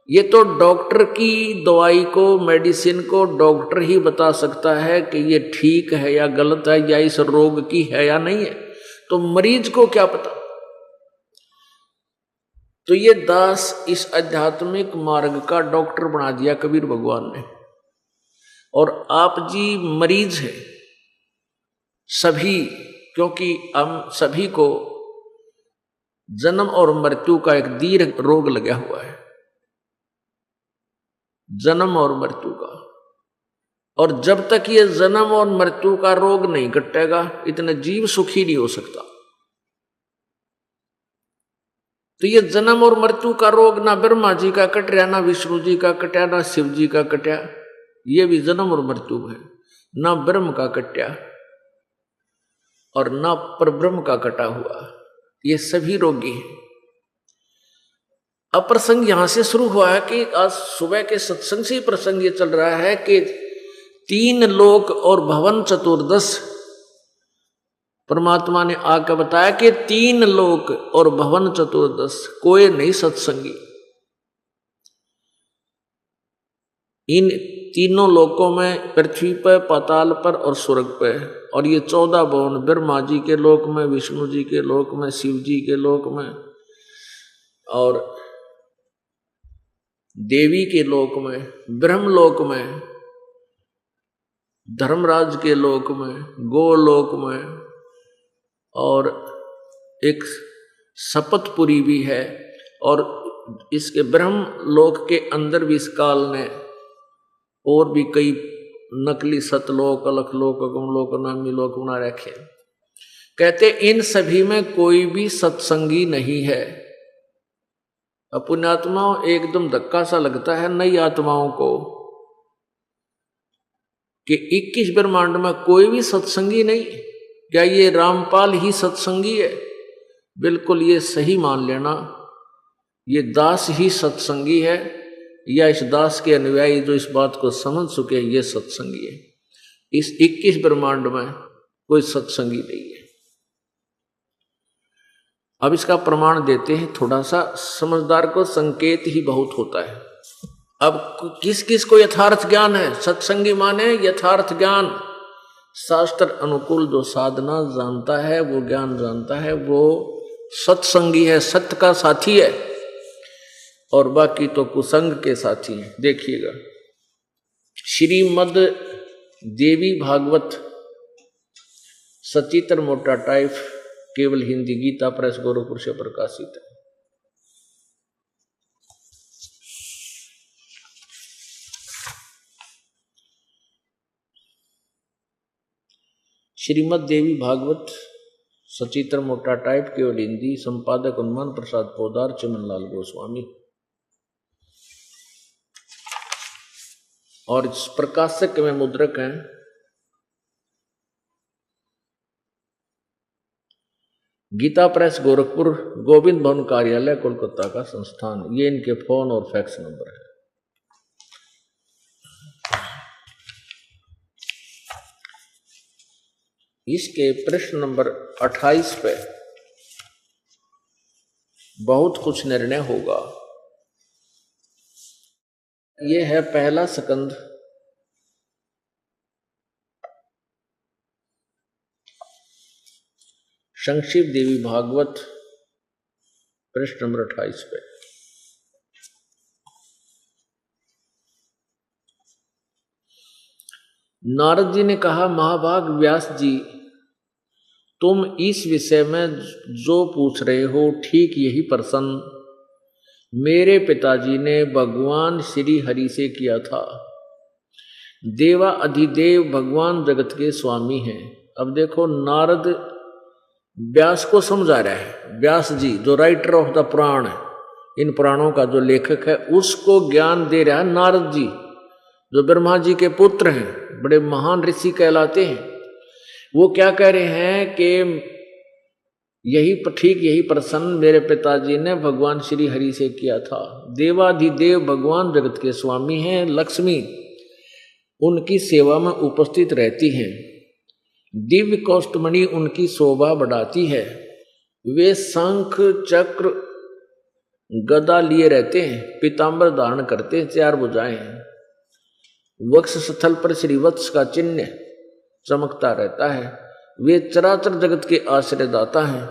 S1: ये तो डॉक्टर की दवाई को, मेडिसिन को डॉक्टर ही बता सकता है कि ये ठीक है या गलत है, या इस रोग की है या नहीं है, तो मरीज को क्या पता। तो ये दास इस आध्यात्मिक मार्ग का डॉक्टर बना दिया कबीर भगवान ने, और आप जी मरीज हैं सभी, क्योंकि हम सभी को जन्म और मृत्यु का एक दीर्घ रोग लगा हुआ है, जन्म और मृत्यु का। और जब तक ये जन्म और मृत्यु का रोग नहीं कटेगा, इतना जीव सुखी नहीं हो सकता। तो ये जन्म और मृत्यु का रोग ना ब्रह्मा जी का कटया, ना विष्णु जी का कटया, ना शिव जी का कटया, ये भी जन्म और मृत्यु है, ना ब्रह्म का कटया। और ना परब्रह्म का कटा हुआ, ये सभी रोगी हैं। अब प्रसंग यहां से शुरू हुआ है कि आज सुबह के सत्संग से ही प्रसंग ये चल रहा है कि 3 लोक और भवन चतुर्दश परमात्मा ने आकर बताया कि 3 लोक और भवन चतुर्दश कोई नहीं सत्संगी। इन तीनों लोकों में, पृथ्वी पर, पाताल पर और स्वर्ग पर, और ये 14 भवन ब्रह्मा जी के लोक में, विष्णु जी के लोक में, शिव जी के लोक में और देवी के लोक में, ब्रह्मलोक में, धर्मराज के लोक में, गोलोक में, और एक शपथपुरी भी है, और इसके ब्रह्मलोक के अंदर भी इस काल ने और भी कई नकली सतलोक, अलखलोक, अगमलोक, नामी लोक बना रखे। कहते इन सभी में कोई भी सत्संगी नहीं है। पुण्यात्माओं, एकदम धक्का सा लगता है नई आत्माओं को कि 21 ब्रह्मांड में कोई भी सत्संगी नहीं। क्या ये रामपाल ही सत्संगी है? बिल्कुल ये सही मान लेना, ये दास ही सत्संगी है, या इस दास के अनुयायी जो इस बात को समझ चुके ये सत्संगी है। इस 21 ब्रह्मांड में कोई सत्संगी नहीं है। अब इसका प्रमाण देते हैं थोड़ा सा, समझदार को संकेत ही बहुत होता है। अब किस किस को यथार्थ ज्ञान है? सत्संगी माने यथार्थ ज्ञान, शास्त्र अनुकूल जो साधना जानता है, वो ज्ञान जानता है, वो सत्संगी है, सत्य का साथी है। और बाकी तो कुसंग के साथी हैं। देखिएगा, श्रीमद देवी भागवत सचित्र मोटा टाइप, केवल हिंदी, गीता प्रेस गोरखपुर से प्रकाशित है। श्रीमद देवी भागवत सचित्र मोटा टाइप, केवल हिंदी, संपादक हनुमान प्रसाद पोदार, चमनलाल गोस्वामी। और इस प्रकाशक में मुद्रक हैं गीता प्रेस गोरखपुर, गोविंद भवन कार्यालय, कोलकाता का संस्थान। ये इनके फोन और फैक्स नंबर है। इसके प्रश्न नंबर 28 पे बहुत कुछ निर्णय होगा। ये है पहला स्कंद, संक्षिप्त देवी भागवत, प्रश्न नंबर 28 पे। नारद जी ने कहा, महाभाग व्यास जी, तुम इस विषय में जो पूछ रहे हो ठीक यही प्रश्न मेरे पिताजी ने भगवान श्री हरि से किया था। देवा अधिदेव भगवान जगत के स्वामी हैं। अब देखो, नारद व्यास को समझा रहा है। व्यास जी जो राइटर ऑफ द पुराण है, इन पुराणों का जो लेखक है, उसको ज्ञान दे रहा है नारद जी, जो ब्रह्मा जी के पुत्र हैं, बड़े महान ऋषि कहलाते हैं। वो क्या कह रहे हैं कि यही प्रश्न मेरे पिताजी ने भगवान श्री हरि से किया था। देवाधिदेव भगवान जगत के स्वामी हैं, लक्ष्मी उनकी सेवा में उपस्थित रहती हैं, दिव्य कौष्टमणि उनकी शोभा बढ़ाती है। वे शंख चक्र गदा लिए रहते हैं, पीतांबर धारण करते हैं, 4 भुजाएं हैं, वक्ष स्थल पर श्रीवत्स का चिन्ह चमकता रहता है। वे चराचर जगत के आश्रयदाता हैं,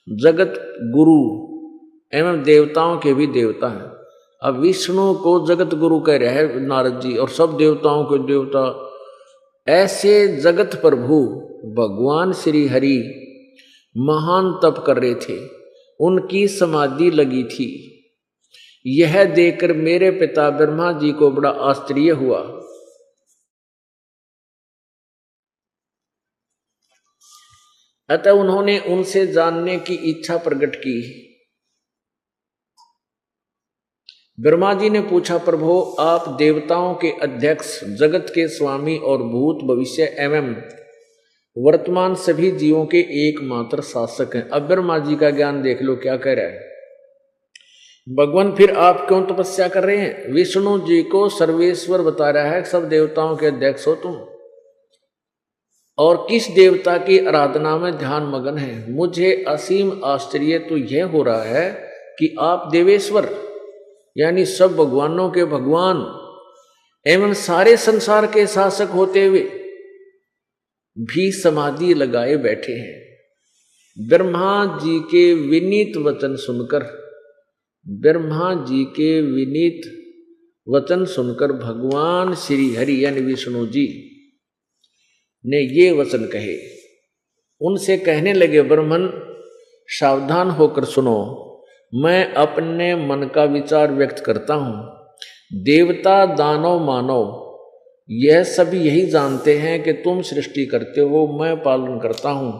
S1: जगत गुरु एवं देवताओं के भी देवता हैं। अब विष्णु को जगत गुरु कह रहे हैं नारद जी, और सब देवताओं के देवता। ऐसे जगत प्रभु भगवान श्री हरि महान तप कर रहे थे, उनकी समाधि लगी थी। यह देखकर मेरे पिता ब्रह्मा जी को बड़ा आश्चर्य हुआ। अतः उन्होंने उनसे जानने की इच्छा प्रकट की। ब्रह्मा जी ने पूछा, प्रभु आप देवताओं के अध्यक्ष, जगत के स्वामी और भूत भविष्य एवं वर्तमान सभी जीवों के एकमात्र शासक हैं। अब ब्रह्मा जी का ज्ञान देख लो क्या कह रहा है। भगवान फिर आप क्यों तपस्या कर रहे हैं? विष्णु जी को सर्वेश्वर बता रहा है, सब देवताओं के अध्यक्ष हो तुम, और किस देवता की आराधना में ध्यान मगन है। मुझे असीम आश्चर्य तो यह हो रहा है कि आप देवेश्वर यानी सब भगवानों के भगवान एवं सारे संसार के शासक होते हुए भी समाधि लगाए बैठे हैं। ब्रह्मा जी के विनीत वचन सुनकर, ब्रह्मा जी के विनीत वचन सुनकर भगवान श्री हरि यानी विष्णु जी ने ये वचन कहे। उनसे कहने लगे, ब्रह्मन सावधान होकर सुनो, मैं अपने मन का विचार व्यक्त करता हूं। देवता दानव मानव यह सभी यही जानते हैं कि तुम सृष्टि करते हो, मैं पालन करता हूं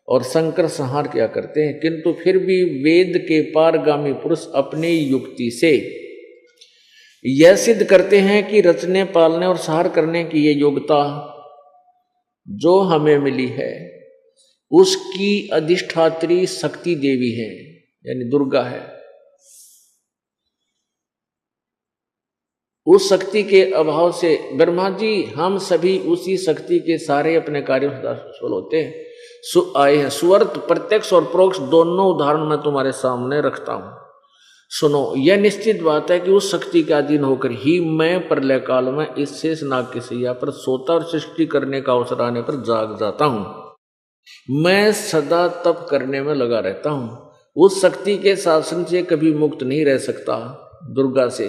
S1: और संकर संहार क्या करते हैं, किंतु फिर भी वेद के पारगामी पुरुष अपनी युक्ति से यह सिद्ध करते हैं कि रचने पालने और संहार करने की ये योग्यता जो हमें मिली है उसकी अधिष्ठात्री शक्ति देवी है यानी दुर्गा है। उस शक्ति के अभाव से ब्रह्मा जी हम सभी उसी शक्ति के सारे अपने कार्यों से सफल होते हैं। आए हैं सुअर्थ प्रत्यक्ष और परोक्ष दोनों उदाहरण मैं तुम्हारे सामने रखता हूं। सुनो, यह निश्चित बात है कि उस शक्ति के अधीन होकर ही मैं प्रलय काल में इस शेष नाग की सैया पर सोता और सृष्टि करने का अवसर आने पर जाग जाता हूं। मैं सदा तप करने में लगा रहता हूं। उस शक्ति के शासन से कभी मुक्त नहीं रह सकता। दुर्गा से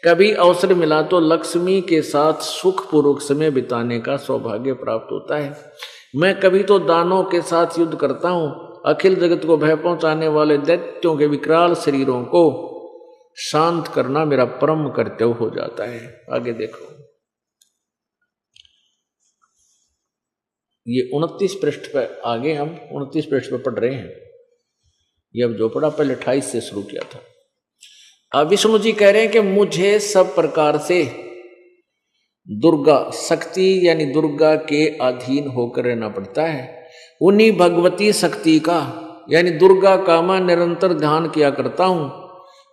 S1: कभी अवसर मिला तो लक्ष्मी के साथ सुखपूर्वक समय बिताने का सौभाग्य प्राप्त होता है। मैं कभी तो दानों के साथ युद्ध करता हूं। अखिल जगत को भय पहुंचाने वाले दैत्यों के विकराल शरीरों को शांत करना मेरा परम कर्तव्य हो जाता है। आगे देखो, ये 29 पृष्ठ पर आगे हम 29 पृष्ठ पर पढ़ रहे हैं। ये अब जो पढ़ा पहले 28 से शुरू किया था। अब विष्णु जी कह रहे हैं कि मुझे सब प्रकार से दुर्गा शक्ति यानी दुर्गा के अधीन होकर रहना पड़ता है। उन्हीं भगवती शक्ति का यानी दुर्गा का मैं निरंतर ध्यान किया करता हूं।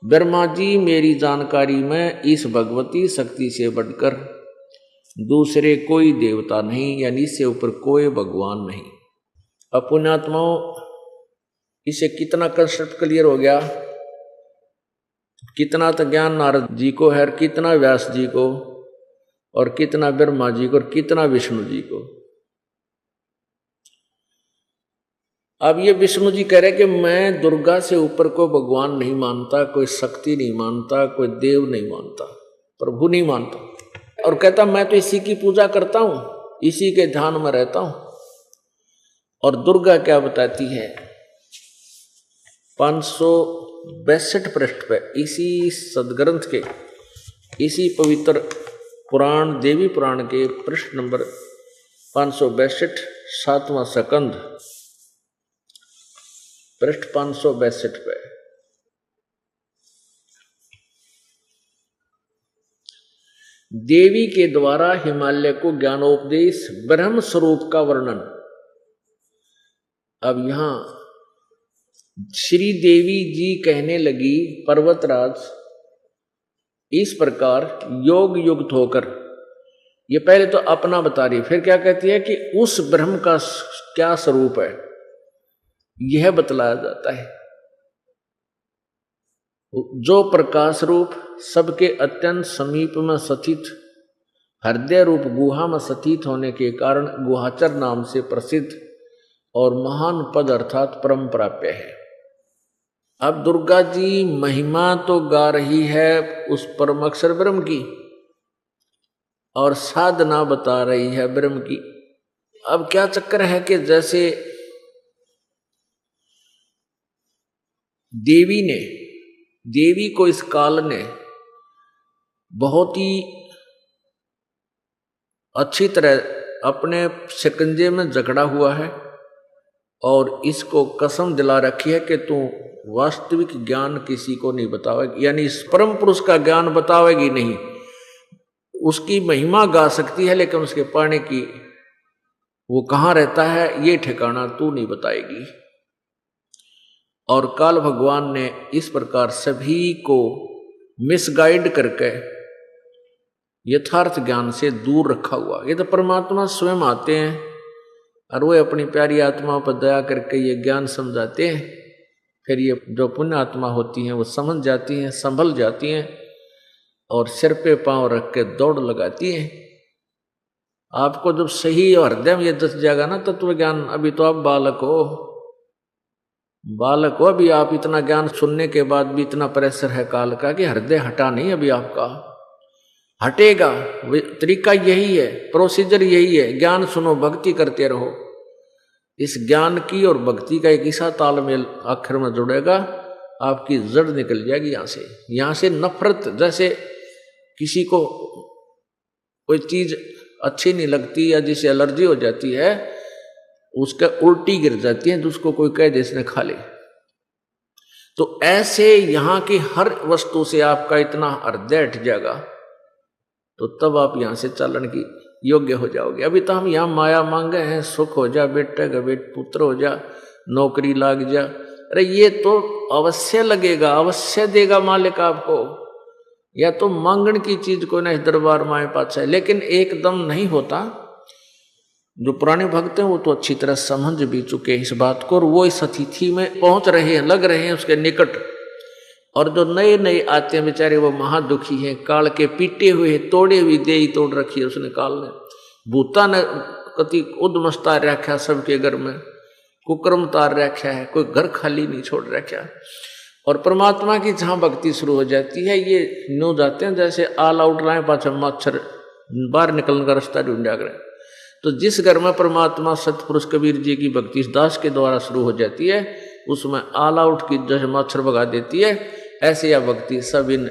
S1: ब्रह्मा जी मेरी जानकारी में इस भगवती शक्ति से बढ़कर दूसरे कोई देवता नहीं यानी इससे ऊपर कोई भगवान नहीं। अब पुण्यात्माओं, इसे कितना कंसेप्ट क्लियर हो गया, कितना तो ज्ञान नारद जी को है, कितना व्यास जी को, और कितना ब्रह्मा जी को, और कितना विष्णु जी को। अब ये विष्णु जी कह रहे कि मैं दुर्गा से ऊपर कोई भगवान नहीं मानता, कोई शक्ति नहीं मानता, कोई देव नहीं मानता, प्रभु नहीं मानता, और कहता मैं तो इसी की पूजा करता हूं, इसी के ध्यान में रहता हूं। और दुर्गा क्या बताती है 562 पृष्ठ पे इसी सदग्रंथ के इसी पवित्र पुराण देवी पुराण के पृष्ठ नंबर 562 7वां सकंद पृष्ठ 562 पे देवी के द्वारा हिमालय को ज्ञानोपदेश ब्रह्म स्वरूप का वर्णन। अब यहां श्री देवी जी कहने लगी, पर्वतराज इस प्रकार योग युक्त होकर, ये पहले तो अपना बता रही, फिर क्या कहती है कि उस ब्रह्म का क्या स्वरूप है यह बतलाया जाता है, जो प्रकाश रूप सबके अत्यंत समीप में स्थित हृदय रूप गुहा में स्थित होने के कारण गुहाचर नाम से प्रसिद्ध और महान पद अर्थात परम प्राप्य है। अब दुर्गा जी महिमा तो गा रही है उस परम अक्षर ब्रह्म की और साधना बता रही है ब्रह्म की। अब क्या चक्कर है कि जैसे देवी को इस काल ने बहुत ही अच्छी तरह अपने शिकंजे में जकड़ा हुआ है और इसको कसम दिला रखी है कि तू वास्तविक ज्ञान किसी को नहीं बतावेगी, यानी इस परम पुरुष का ज्ञान बतावेगी नहीं। उसकी महिमा गा सकती है लेकिन उसके पाने की वो कहाँ रहता है ये ठिकाना तू नहीं बताएगी। और काल भगवान ने इस प्रकार सभी को मिसगाइड करके यथार्थ ज्ञान से दूर रखा हुआ। ये तो परमात्मा स्वयं आते हैं और वो अपनी प्यारी आत्मा पर दया करके ये ज्ञान समझाते हैं। फिर ये जो पुण्य आत्मा होती हैं वो समझ जाती हैं, संभल जाती हैं और सिर पे पांव रख के दौड़ लगाती हैं। आपको जब सही और हृदय में ये दस जाएगा ना तत्व ज्ञान, अभी तो आप बालक हो, अभी आप इतना ज्ञान सुनने के बाद भी इतना प्रेशर है काल का कि हृदय हटा नहीं, अभी आपका हटेगा। तरीका यही है, प्रोसीजर यही है, ज्ञान सुनो, भक्ति करते रहो। इस ज्ञान की और भक्ति का एक ऐसा तालमेल आखिर में जुड़ेगा, आपकी जड़ निकल जाएगी यहाँ से नफरत। जैसे किसी को कोई चीज अच्छी नहीं लगती या जिसे एलर्जी हो जाती है, उसके उल्टी गिर जाती है, जिसको कोई कह दे इसने खा ले। तो ऐसे यहाँ की हर वस्तु से आपका इतना हृदय हट जाएगा, तो तब आप यहाँ से चलन की योग्य हो जाओगे। अभी तो हम यहाँ माया मांगे हैं, सुख हो जा बेटे बेट, पुत्र हो जा, नौकरी लाग जा। अरे ये तो अवश्य लगेगा, अवश्य देगा मालिक आपको। या तो मांगण की चीज को ना इस दरबार माए पास है, लेकिन एकदम नहीं होता। जो पुराने भक्त हैं वो तो अच्छी तरह समझ भी चुके इस बात को, और वो इस अतिथि में पहुंच रहे हैं, लग रहे हैं उसके निकट। और जो नए नए आते हैं बेचारे वो महादुखी हैं, काल के पीटे हुए, तोड़े हुए देही तोड़ रखी है उसने काल ने। भूता ने कति उद्मस तार रखा सबके घर में, कुक्रम तार रखा है, कोई घर खाली नहीं छोड़ रखा। और परमात्मा की जहाँ भक्ति शुरू हो जाती है, ये न्यू जाते हैं जैसे आल आउट लाए पाछा मच्छर बाहर निकलने का रास्ता ढूंढ जा रहे। तो जिस घर में परमात्मा सतपुरुष कबीर जी की भक्ति इस दास के द्वारा शुरू हो जाती है, उसमें ऑल आउट की जैसे मच्छर भगा देती है, ऐसे यह भक्ति सब इन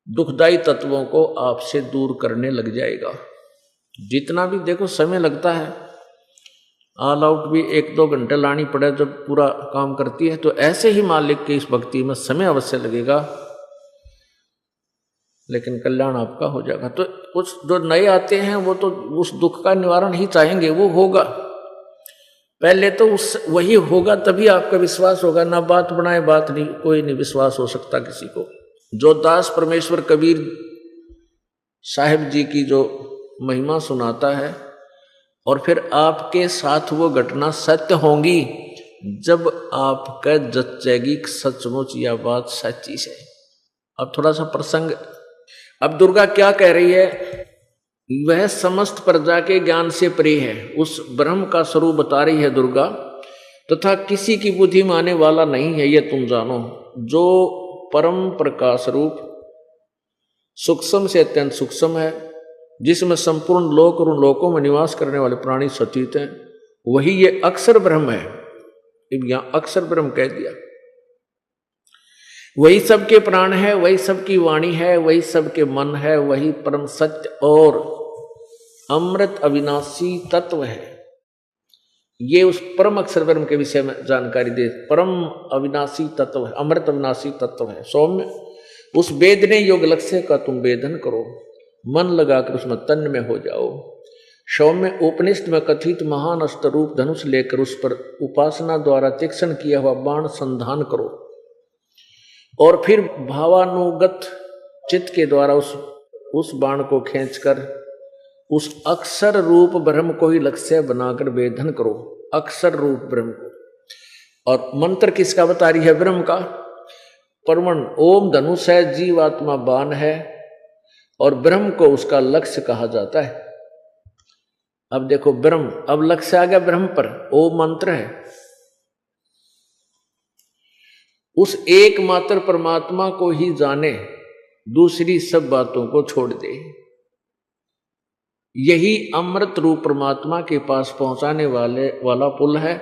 S1: दुखदायी तत्वों को आपसे दूर करने लग जाएगा। जितना भी देखो समय लगता है, ऑल आउट भी 1-2 घंटे लानी पड़े जब पूरा काम करती है, तो ऐसे ही मालिक की इस भक्ति में समय अवश्य लगेगा, लेकिन कल्याण आपका हो जाएगा। तो कुछ जो नए आते हैं वो तो उस दुख का निवारण ही चाहेंगे, वो होगा पहले तो उस वही होगा, तभी आपका विश्वास होगा। ना बात बनाए बात नहीं, कोई नहीं विश्वास हो सकता किसी को। जो दास परमेश्वर कबीर साहिब जी की जो महिमा सुनाता है और फिर आपके साथ वो घटना सत्य होंगी जब आपका जचेगी सचमुच यह बात सच्ची से। अब थोड़ा सा प्रसंग, अब दुर्गा क्या कह रही है, वह समस्त प्रजा के ज्ञान से परे है, उस ब्रह्म का स्वरूप बता रही है दुर्गा, तथा किसी की बुद्धि माने वाला नहीं है, यह तुम जानो। जो परम प्रकाश रूप सूक्ष्म से अत्यंत सूक्ष्म है, जिसमें संपूर्ण लोक और उन लोकों में निवास करने वाले प्राणी सतीत हैं, वही ये अक्षर ब्रह्म है। यहां अक्षर ब्रह्म कह दिया। वही सबके प्राण है, वही सबकी वाणी है, वही सबके मन है, वही परम सत्य और अमृत अविनाशी तत्व है। ये उस परम अक्षर ब्रह्म के विषय में जानकारी दे। परम अविनाशी तत्व है, अमृत अविनाशी तत्व है। सौम्य उस वेदने योग लक्ष्य का तुम वेदन करो, मन लगाकर उसमें तन्म में हो जाओ। सौम्य उपनिषद में कथित महान अस्त्र रूप धनुष लेकर उस पर उपासना द्वारा तीक्ष्ण किया हुआ बाण संधान करो, और फिर भावानुगत चित्त के द्वारा उस बाण को खींचकर उस अक्षर रूप ब्रह्म को ही लक्ष्य बनाकर वेदन करो, अक्षर रूप ब्रह्म को। और मंत्र किसका बता रही है, ब्रह्म का। परमण ओम धनुष है, जीवात्मा बाण है, और ब्रह्म को उसका लक्ष्य कहा जाता है। अब देखो ब्रह्म, अब लक्ष्य आ गया ब्रह्म पर, ओम मंत्र है। उस एकमात्र परमात्मा को ही जाने, दूसरी सब बातों को छोड़ दे। यही अमृत रूप परमात्मा के पास पहुंचाने वाला पुल है।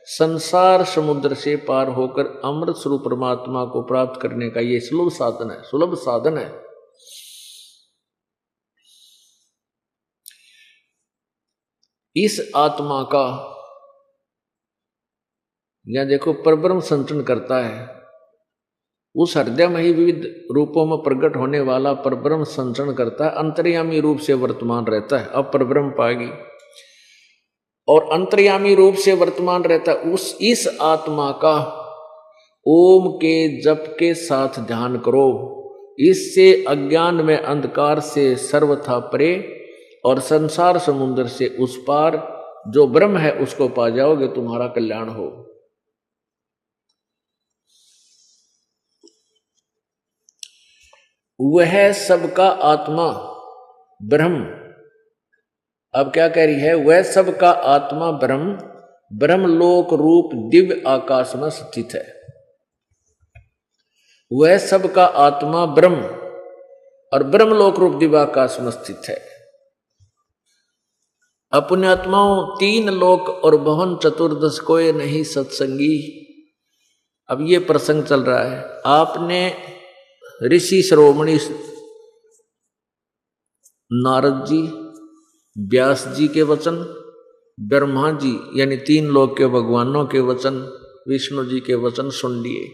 S1: संसार समुद्र से पार होकर अमृत स्वरूप परमात्मा को प्राप्त करने का ये सुलभ साधन है, सुलभ साधन है। इस आत्मा का यह देखो परब्रह्म संचरण करता है, उस हृदय में ही विविध रूपों में प्रकट होने वाला परब्रह्म संचरण करता है, अंतर्यामी रूप से वर्तमान रहता है। अब परब्रह्म पाएगी और अंतर्यामी रूप से वर्तमान रहता है। इस आत्मा का ओम के जप के साथ ध्यान करो, इससे अज्ञान में अंधकार से सर्वथा परे और संसार समुद्र से उस पार जो ब्रह्म है उसको पा जाओगे, तुम्हारा कल्याण हो। वह सबका आत्मा ब्रह्म, अब क्या कह रही है, वह सबका आत्मा ब्रह्म ब्रह्मलोक रूप दिव्य आकाश में स्थित है। वह सबका आत्मा ब्रह्म और ब्रह्मलोक रूप दिव्य आकाश में स्थित है। अपने आत्माओं 3 लोक और भवन चतुर्दश कोई नहीं सत्संगी। अब ये प्रसंग चल रहा है। आपने ऋषि शिरोमणि नारद जी, व्यास जी के वचन, ब्रह्मा जी यानी 3 लोक के भगवानों के वचन, विष्णु जी के वचन सुन लिए।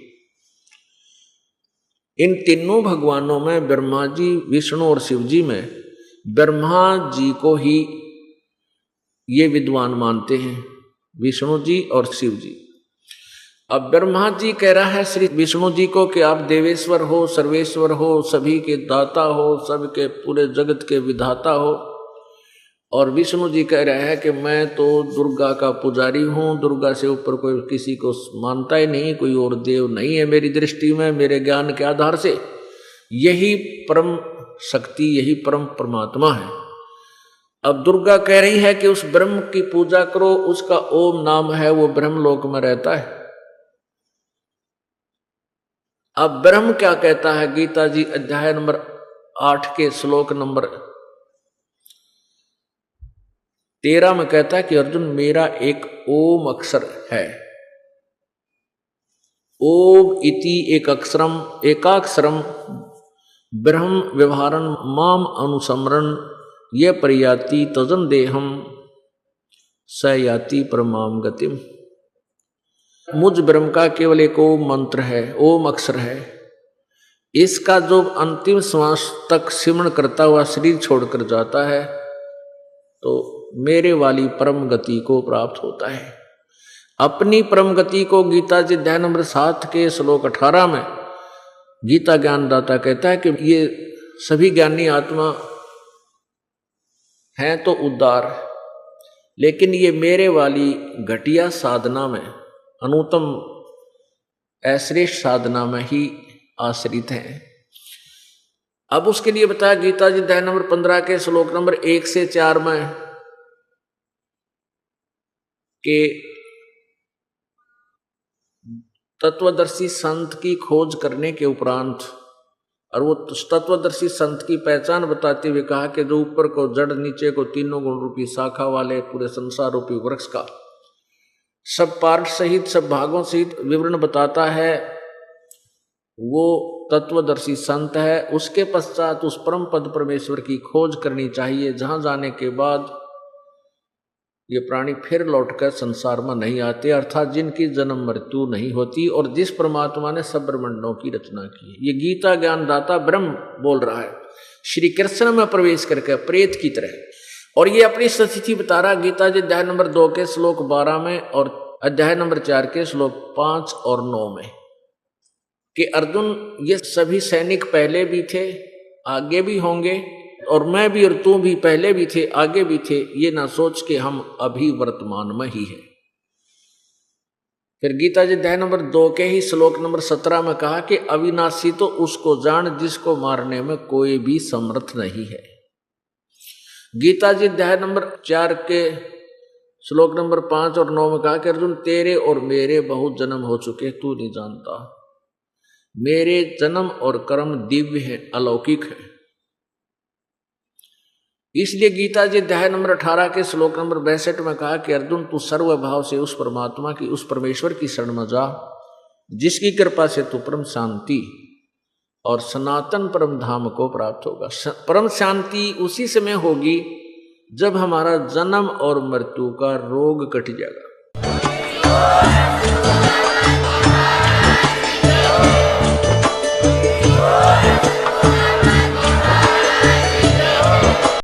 S1: इन तीनों भगवानों में ब्रह्मा जी, विष्णु और शिव जी में ब्रह्मा जी को ही ये विद्वान मानते हैं, विष्णु जी और शिव जी। अब ब्रह्मा जी कह रहा है श्री विष्णु जी को कि आप देवेश्वर हो, सर्वेश्वर हो, सभी के दाता हो, सबके पूरे जगत के विधाता हो। और विष्णु जी कह रहे हैं कि मैं तो दुर्गा का पुजारी हूँ, दुर्गा से ऊपर कोई किसी को मानता ही नहीं, कोई और देव नहीं है मेरी दृष्टि में, मेरे ज्ञान के आधार से यही परम शक्ति, यही परम परमात्मा है। अब दुर्गा कह रही है कि उस ब्रह्म की पूजा करो, उसका ओम नाम है, वो ब्रह्मलोक में रहता है। अब ब्रह्म क्या कहता है, गीता जी अध्याय नंबर 8 के श्लोक नंबर 13 में कहता है कि अर्जुन मेरा एक ओम अक्षर है। ओम इति एक अक्षरम एकाक्षरम ब्रह्म व्यवहारन माम अनुसमरण ये परियाति तजन देहम स याति परमाम गतिम। मुझ ब्रह्म का केवल एक ओम मंत्र है, ओम अक्षर है। इसका जो अंतिम श्वास तक सिमरण करता हुआ शरीर छोड़कर जाता है तो मेरे वाली परम गति को प्राप्त होता है। अपनी परम गति को गीता जी अध्याय नंबर 7 के श्लोक 18 में गीता ज्ञानदाता कहता है कि ये सभी ज्ञानी आत्मा हैं तो उद्धार, लेकिन ये मेरे वाली घटिया साधना में, अनुत्तम अश्रेष्ठ साधना में ही आश्रित हैं। अब उसके लिए बताया गीता जी अध्याय नंबर 15 के श्लोक नंबर 1 से 4 में कि तत्वदर्शी संत की खोज करने के उपरांत, और वो तत्वदर्शी संत की पहचान बताते हुए कहा कि जो ऊपर को जड़, नीचे को 3 गुण रूपी शाखा वाले पूरे संसार रूपी वृक्ष का सब पार्ट सहित, सब भागों सहित विवरण बताता है, वो तत्वदर्शी संत है। उसके पश्चात उस परम पद परमेश्वर की खोज करनी चाहिए, जहां जाने के बाद ये प्राणी फिर लौटकर संसार में नहीं आते, अर्थात जिनकी जन्म मृत्यु नहीं होती, और जिस परमात्मा ने सब ब्रह्मांडों की रचना की। ये गीता ज्ञानदाता ब्रह्म बोल रहा है, श्री कृष्ण में प्रवेश करके प्रेत की तरह, और ये अपनी स्थिति बता रहा। गीता जी अध्याय नंबर 2 के श्लोक 12 में और अध्याय नंबर 4 के श्लोक 5 और 9 में कि अर्जुन ये सभी सैनिक पहले भी थे, आगे भी होंगे, और मैं भी और तू भी पहले भी थे, आगे भी थे, ये ना सोच के हम अभी वर्तमान में ही है। फिर गीता जी अध्याय नंबर 2 के ही श्लोक नंबर 17 में कहा कि अविनाशी तो उसको जान जिसको मारने में कोई भी समर्थ नहीं है। गीता जी अध्याय नंबर 4 के श्लोक नंबर 5 और 9 में कहा कि अर्जुन तेरे और मेरे बहुत जन्म हो चुके, तू नहीं जानता। मेरे जन्म और कर्म दिव्य है, अलौकिक है। इसलिए गीता जी अध्याय नंबर 18 के श्लोक नंबर 62 में कहा कि अर्जुन तू सर्वभाव से उस परमात्मा की, उस परमेश्वर की शरण में जा, जिसकी कृपा से तू परम शांति और सनातन परम धाम को प्राप्त होगा। परम शांति उसी समय होगी जब हमारा जन्म और मृत्यु का रोग कट जाएगा। महाराज।